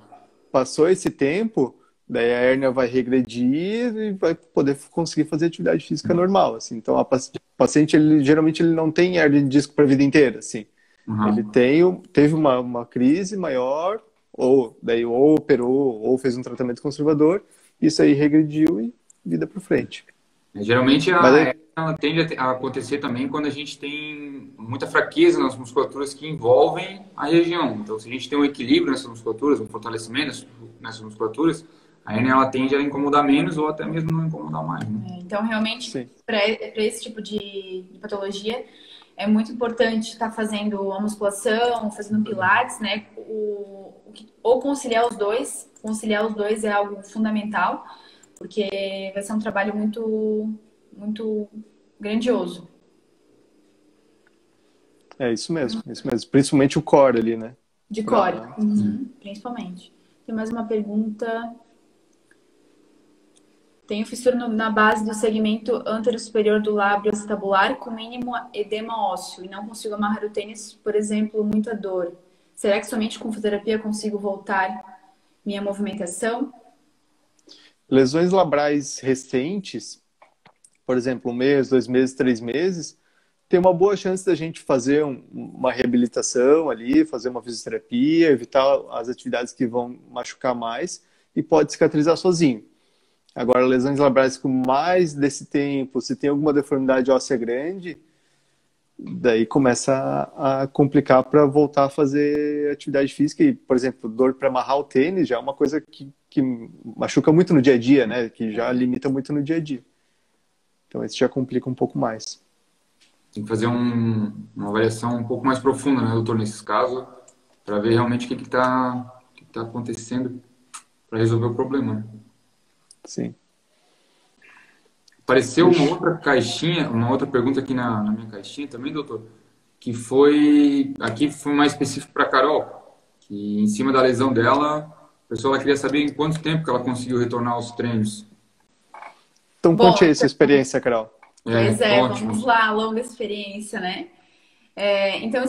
Speaker 1: Passou esse tempo, daí a hérnia vai regredir e vai poder conseguir fazer atividade física normal, assim. Então, o paciente, geralmente, ele não tem hérnia de disco para a vida inteira, assim. Ele teve uma crise maior, ou operou, ou fez um tratamento conservador, isso aí regrediu e vida para frente.
Speaker 3: Geralmente, ela tende a acontecer também quando a gente tem muita fraqueza nas musculaturas que envolvem a região. Então, se a gente tem um equilíbrio nessas musculaturas, um fortalecimento nessas musculaturas, a hernia ela tende a incomodar menos ou até mesmo não incomodar mais. Né?
Speaker 2: Então, realmente, para esse tipo de patologia, é muito importante estar fazendo a musculação, fazendo pilates, né? Ou conciliar os dois. Conciliar os dois é algo fundamental, porque vai ser um trabalho muito, muito grandioso.
Speaker 1: É isso mesmo, isso mesmo. Principalmente o core ali, né?
Speaker 2: De core, principalmente. Tem mais uma pergunta. Tenho fissura na base do segmento antero-superior do lábio acetabular com mínimo edema ósseo e não consigo amarrar o tênis, por exemplo, muita dor. Será que somente com fisioterapia consigo voltar minha movimentação?
Speaker 1: Lesões labrais recentes, por exemplo, 1 mês, 2 meses, 3 meses, tem uma boa chance da gente fazer uma reabilitação ali, fazer uma fisioterapia, evitar as atividades que vão machucar mais e pode cicatrizar sozinho. Agora, lesões labrais com mais desse tempo, se tem alguma deformidade óssea grande, daí começa a complicar para voltar a fazer atividade física. E, por exemplo, dor para amarrar o tênis já é uma coisa que machuca muito no dia a dia, né? Que já limita muito no dia a dia. Então, isso já complica um pouco mais.
Speaker 3: Tem que fazer uma avaliação um pouco mais profunda, né, doutor, nesses casos, para ver realmente o que tá acontecendo para resolver o problema, né?
Speaker 1: Sim.
Speaker 3: Apareceu uma outra caixinha, uma outra pergunta aqui na minha caixinha também, doutor, que foi mais específico para Carol, que em cima da lesão dela, a pessoa queria saber em quanto tempo que ela conseguiu retornar aos treinos.
Speaker 1: Então, conte aí sua experiência, Carol.
Speaker 2: Pois vamos lá, longa experiência, né? Então,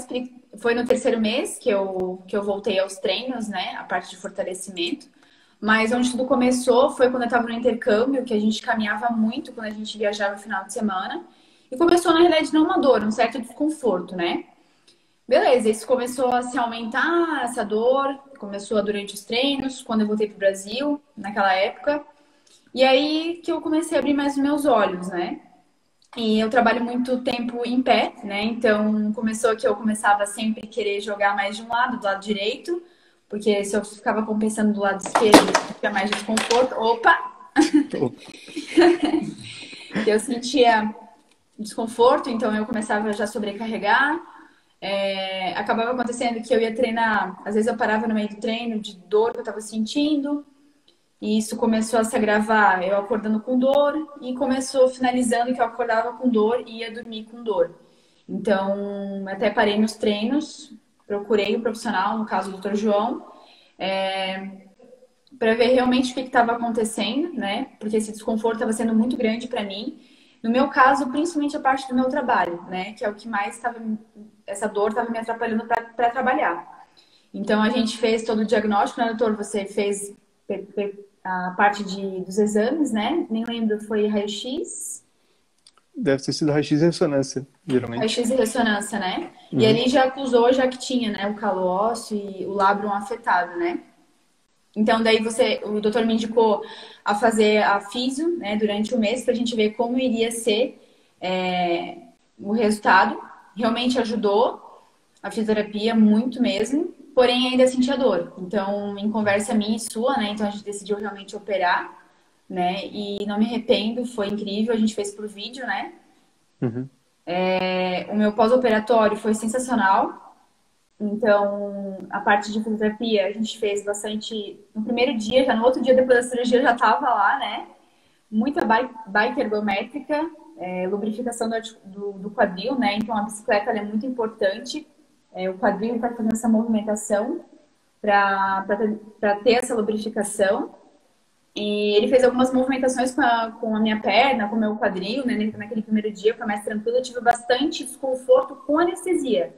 Speaker 2: foi no terceiro mês que eu voltei aos treinos, né? A parte de fortalecimento. Mas onde tudo começou foi quando eu estava no intercâmbio, que a gente caminhava muito quando a gente viajava no final de semana. E começou, na realidade, não uma dor, um certo desconforto, né? Beleza, isso começou a se aumentar, essa dor. Começou durante os treinos, quando eu voltei para o Brasil, naquela época. E aí que eu comecei a abrir mais os meus olhos, né? E eu trabalho muito tempo em pé, né? Então, começou que eu começava sempre a querer jogar mais de um lado, do lado direito. Porque se eu ficava compensando do lado esquerdo, tinha mais desconforto. Opa! Eu sentia desconforto, então eu começava já a sobrecarregar. Acabava acontecendo que eu ia treinar, às vezes eu parava no meio do treino de dor que eu estava sentindo. E isso começou a se agravar, eu acordando com dor. E começou finalizando que eu acordava com dor e ia dormir com dor. Então, até parei nos treinos. Procurei o profissional, no caso o Dr. João, para ver realmente o que estava acontecendo, né? Porque esse desconforto estava sendo muito grande para mim. No meu caso, principalmente a parte do meu trabalho, né? Que é o que mais essa dor estava me atrapalhando para trabalhar. Então, a gente fez todo o diagnóstico, né, doutor? Você fez a parte dos exames, né? Nem lembro, foi raio-x?
Speaker 1: Deve ter sido raio-x e ressonância, geralmente.
Speaker 2: Raio-x e ressonância, né? E ali já acusou, já que tinha, né? O calo ósseo e o lábrum afetado, né? Então, daí o doutor me indicou a fazer a físio, né? Durante o mês, pra gente ver como iria ser o resultado. Realmente ajudou a fisioterapia, muito mesmo. Porém, ainda sentia dor. Então, em conversa minha e sua, né? Então, a gente decidiu realmente operar, né? E não me arrependo, foi incrível. A gente fez por vídeo, né? O meu pós-operatório foi sensacional. Então, a parte de fisioterapia a gente fez bastante no primeiro dia, já no outro dia depois da cirurgia eu já estava lá, né? Muita bike ergométrica, lubrificação do quadril, né? Então, a bicicleta ela é muito importante. O quadril está fazendo essa movimentação para ter essa lubrificação. E ele fez algumas movimentações com a minha perna, com o meu quadril, né? Naquele primeiro dia foi mais tranquilo. Eu tive bastante desconforto com anestesia.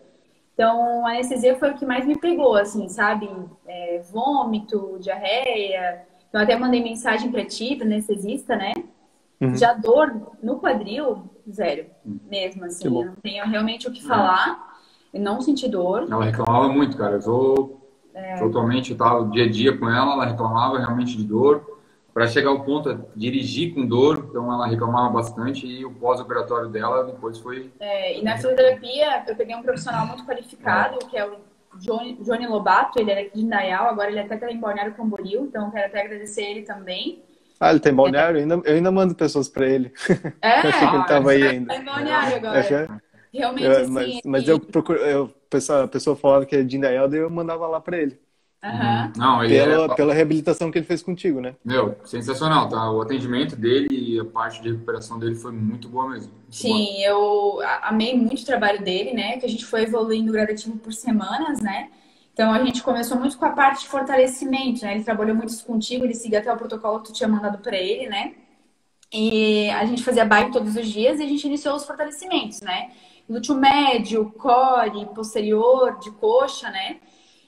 Speaker 2: Então, a anestesia foi o que mais me pegou, assim, sabe? Vômito, diarreia. Então, eu até mandei mensagem pra ti, pro anestesista, né? Já dor no quadril, zero. Mesmo, assim. Eu não tenho realmente o que falar. Eu não senti dor.
Speaker 3: Ela reclamava muito, cara. Totalmente, eu tava dia a dia com ela reclamava realmente de dor. Para chegar ao ponto de dirigir com dor, então ela reclamava bastante e o pós-operatório dela depois foi...
Speaker 2: E na fisioterapia, eu peguei um profissional muito qualificado, que é o Johnny Lobato, ele era aqui de Indaial, agora ele até está em Balneário Camboriú, então eu quero até agradecer ele também.
Speaker 1: Ah, ele tá em Balneário? Eu ainda mando pessoas para ele. Eu achei que ele tava aí ainda.
Speaker 2: Tá em Balneário agora. Realmente, assim...
Speaker 1: Mas eu procuro... a pessoa falava que é de Indaial, daí eu mandava lá para ele.
Speaker 3: Não,
Speaker 1: pela reabilitação que ele fez contigo, né?
Speaker 3: Meu, sensacional, tá? O atendimento dele e a parte de recuperação dele foi muito boa mesmo.
Speaker 2: Sim, eu amei muito o trabalho dele, né? Que a gente foi evoluindo gradativo por semanas, né? Então a gente começou muito com a parte de fortalecimento, né? Ele trabalhou muito isso contigo, ele seguia até o protocolo que tu tinha mandado para ele, né? E a gente fazia bike todos os dias e a gente iniciou os fortalecimentos, né? Glúteo médio, core, posterior, de coxa, né?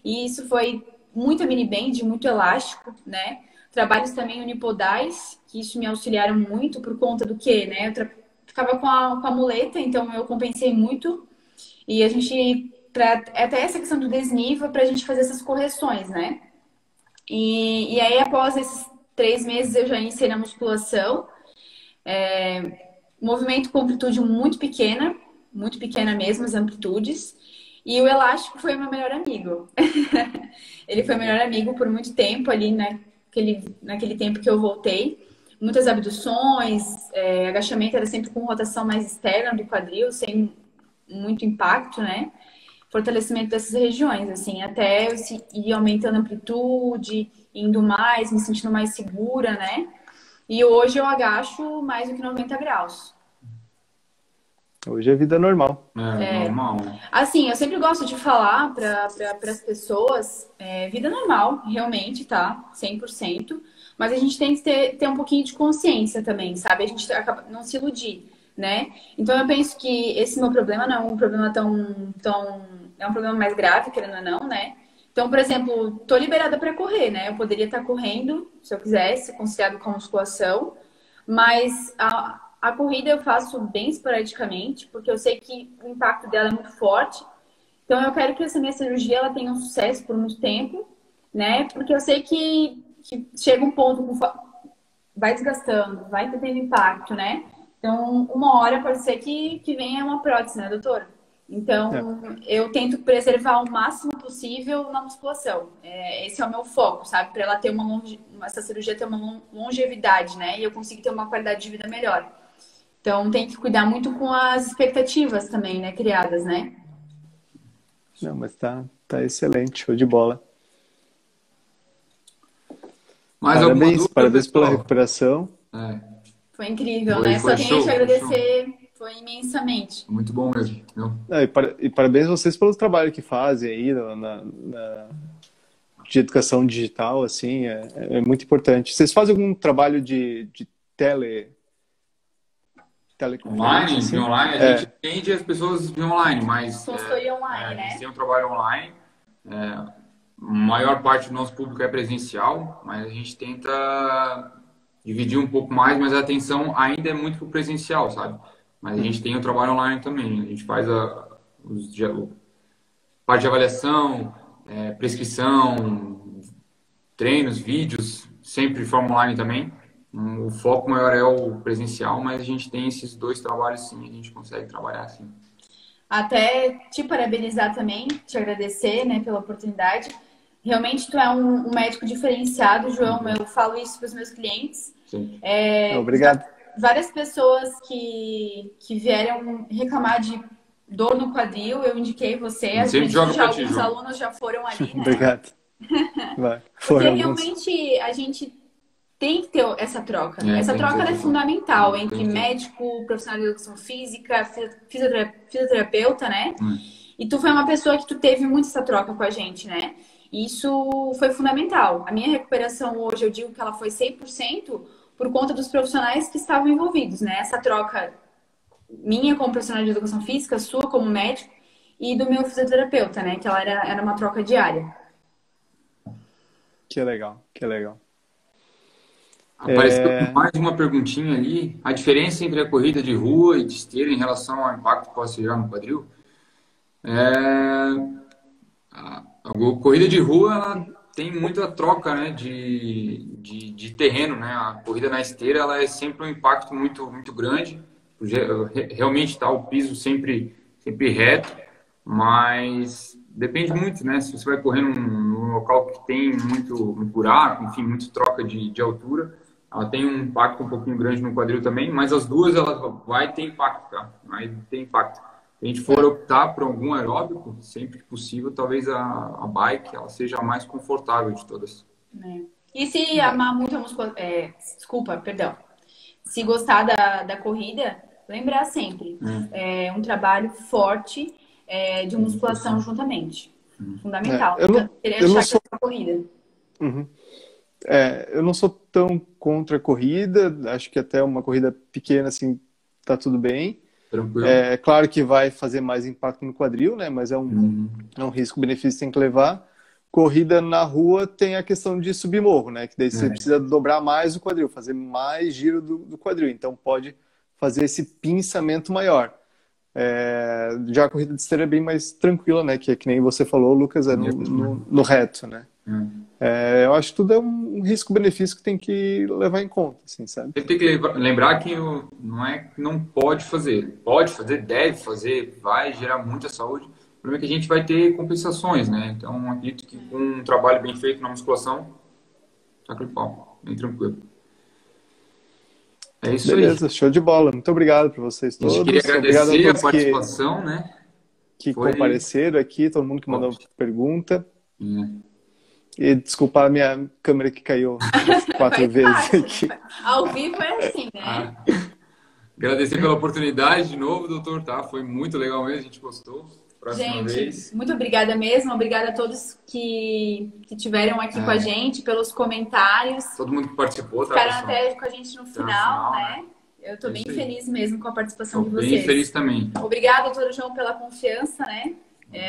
Speaker 2: E isso foi muita mini band, muito elástico, né? Trabalhos também unipodais, que isso me auxiliaram muito por conta do quê, né? Eu ficava com a muleta, então eu compensei muito. E a gente, até essa questão do desnível, pra gente fazer essas correções, né? E aí, após esses 3 meses, eu já iniciei na musculação. Movimento com amplitude muito pequena mesmo, as amplitudes. E o elástico foi o meu melhor amigo. Ele foi meu melhor amigo por muito tempo ali, naquele tempo que eu voltei. Muitas abduções, agachamento era sempre com rotação mais externa do quadril, sem muito impacto, né? Fortalecimento dessas regiões, assim, até eu ir aumentando a amplitude, indo mais, me sentindo mais segura, né? E hoje eu agacho mais do que 90 graus.
Speaker 1: Hoje é vida normal.
Speaker 3: Normal.
Speaker 2: Assim, eu sempre gosto de falar para as pessoas, vida normal, realmente, tá? 100%. Mas a gente tem que ter um pouquinho de consciência também, sabe? A gente acaba não se iludir, né? Então eu penso que esse meu problema não é um problema é um problema mais grave, querendo ou não, né? Então, por exemplo, tô liberada para correr, né? Eu poderia estar correndo, se eu quisesse, conciliado com a musculação, mas a corrida eu faço bem esporadicamente, porque eu sei que o impacto dela é muito forte. Então, eu quero que essa minha cirurgia ela tenha um sucesso por muito tempo, né? Porque eu sei que chega um ponto que vai desgastando, vai tendo impacto, né? Então, uma hora pode ser que venha uma prótese, né, doutor? Então, eu tento preservar o máximo possível na musculação. Esse é o meu foco, sabe? Para ela ter essa cirurgia ter uma longevidade, né? E eu conseguir ter uma qualidade de vida melhor. Então, tem que cuidar muito com as expectativas também, né? Criadas, né?
Speaker 1: Não, mas tá excelente, show de bola.
Speaker 3: Mais
Speaker 1: parabéns pela recuperação.
Speaker 2: Foi incrível, né? Só tenho a te agradecer, foi imensamente.
Speaker 3: Muito bom mesmo.
Speaker 1: E parabéns a vocês pelo trabalho que fazem aí de educação digital, assim, é muito importante. Vocês fazem algum trabalho de
Speaker 3: online,
Speaker 1: assim?
Speaker 3: online, a gente atende as pessoas via online, mas
Speaker 2: consultoria online, né?
Speaker 3: A gente tem um trabalho online. A maior parte do nosso público é presencial, mas a gente tenta dividir um pouco mais, mas a atenção ainda é muito pro presencial, sabe? Mas a gente tem o trabalho online também. A gente faz parte de avaliação, prescrição, treinos, vídeos, sempre de forma online também. O foco maior é o presencial, mas a gente tem esses dois trabalhos sim, a gente consegue trabalhar assim.
Speaker 2: Até te parabenizar também, te agradecer, né, pela oportunidade. Realmente tu é um médico diferenciado, João. Eu falo isso para os meus clientes.
Speaker 1: Sim. Obrigado.
Speaker 2: Várias pessoas que vieram reclamar de dor no quadril, eu indiquei você. Às vezes alguns alunos já foram ali, né?
Speaker 1: Obrigado.
Speaker 2: Porque realmente a gente tem que ter essa troca. Essa troca é fundamental entre médico, profissional de educação física, fisioterapeuta, né? E tu foi uma pessoa que tu teve muito essa troca com a gente, né? Isso foi fundamental. A minha recuperação hoje, eu digo que ela foi 100% por conta dos profissionais que estavam envolvidos, né? Essa troca minha como profissional de educação física, sua como médico e do meu fisioterapeuta, né? Que ela era uma troca diária.
Speaker 1: Que legal, que legal.
Speaker 3: Apareceu mais uma perguntinha ali. A diferença entre a corrida de rua e de esteira em relação ao impacto que pode gerar no quadril? A corrida de rua ela tem muita troca, né, de terreno, né? A corrida na esteira ela é sempre um impacto muito, muito grande. Realmente está o piso sempre reto, mas depende muito, né? Se você vai correr num local que tem muito buraco, enfim, muito troca de altura, ela tem um impacto um pouquinho grande no quadril também, mas as duas elas vai ter impacto, tá? Vai ter impacto. Se a gente for optar por algum aeróbico, sempre que possível, talvez a bike ela seja a mais confortável de todas.
Speaker 2: E se amar muito a musculação... desculpa, perdão. Se gostar da corrida, lembrar sempre. É um trabalho forte de musculação juntamente. Fundamental.
Speaker 1: Eu não sou...
Speaker 2: a corrida.
Speaker 1: Eu não sou tão contra a corrida. Acho que até uma corrida pequena, assim, tá tudo bem.
Speaker 3: Tranquilo.
Speaker 1: É claro que vai fazer mais impacto no quadril, né? Mas é um risco-benefício que tem que levar. Corrida na rua tem a questão de subir morro, né? Que daí você precisa dobrar mais o quadril, fazer mais giro do quadril. Então pode fazer esse pensamento maior. Já a corrida de esteira é bem mais tranquila, né? Que é que nem você falou, Lucas, no reto, né? Eu acho que tudo é um risco-benefício que tem que levar em conta, assim, sabe?
Speaker 3: Ele tem que lembrar que não é que não pode fazer. Pode fazer, deve fazer, vai gerar muita saúde. O problema é que a gente vai ter compensações, né? Então, acredito que com um trabalho bem feito na musculação, tá aquele pau, bem tranquilo. É isso.
Speaker 1: Beleza,
Speaker 3: aí.
Speaker 1: Show de bola. Muito obrigado para vocês todos.
Speaker 3: A gente queria agradecer
Speaker 1: obrigado a todos
Speaker 3: a participação, né?
Speaker 1: Que compareceram aqui, todo mundo que mandou pergunta.
Speaker 3: É.
Speaker 1: E desculpar a minha câmera que caiu 4 vezes aqui.
Speaker 2: Ao vivo é assim, né?
Speaker 3: Agradecer pela oportunidade de novo, doutor, tá? Foi muito legal mesmo, a gente gostou. Próxima vez.
Speaker 2: Muito obrigada mesmo. Obrigada a todos que tiveram aqui com a gente, pelos comentários.
Speaker 3: Todo mundo que participou, tá?
Speaker 2: Ficaram até com a gente no final, né? Eu tô bem feliz mesmo com a participação de vocês.
Speaker 3: Bem feliz também.
Speaker 2: Obrigada, doutor João, pela confiança, né?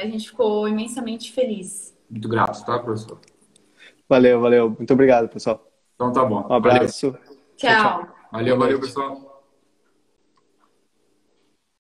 Speaker 2: A gente ficou imensamente feliz.
Speaker 3: Muito grato, tá, professor?
Speaker 1: Valeu. Muito obrigado, pessoal.
Speaker 3: Então tá bom.
Speaker 1: Um abraço.
Speaker 2: Tchau.
Speaker 3: Valeu, pessoal.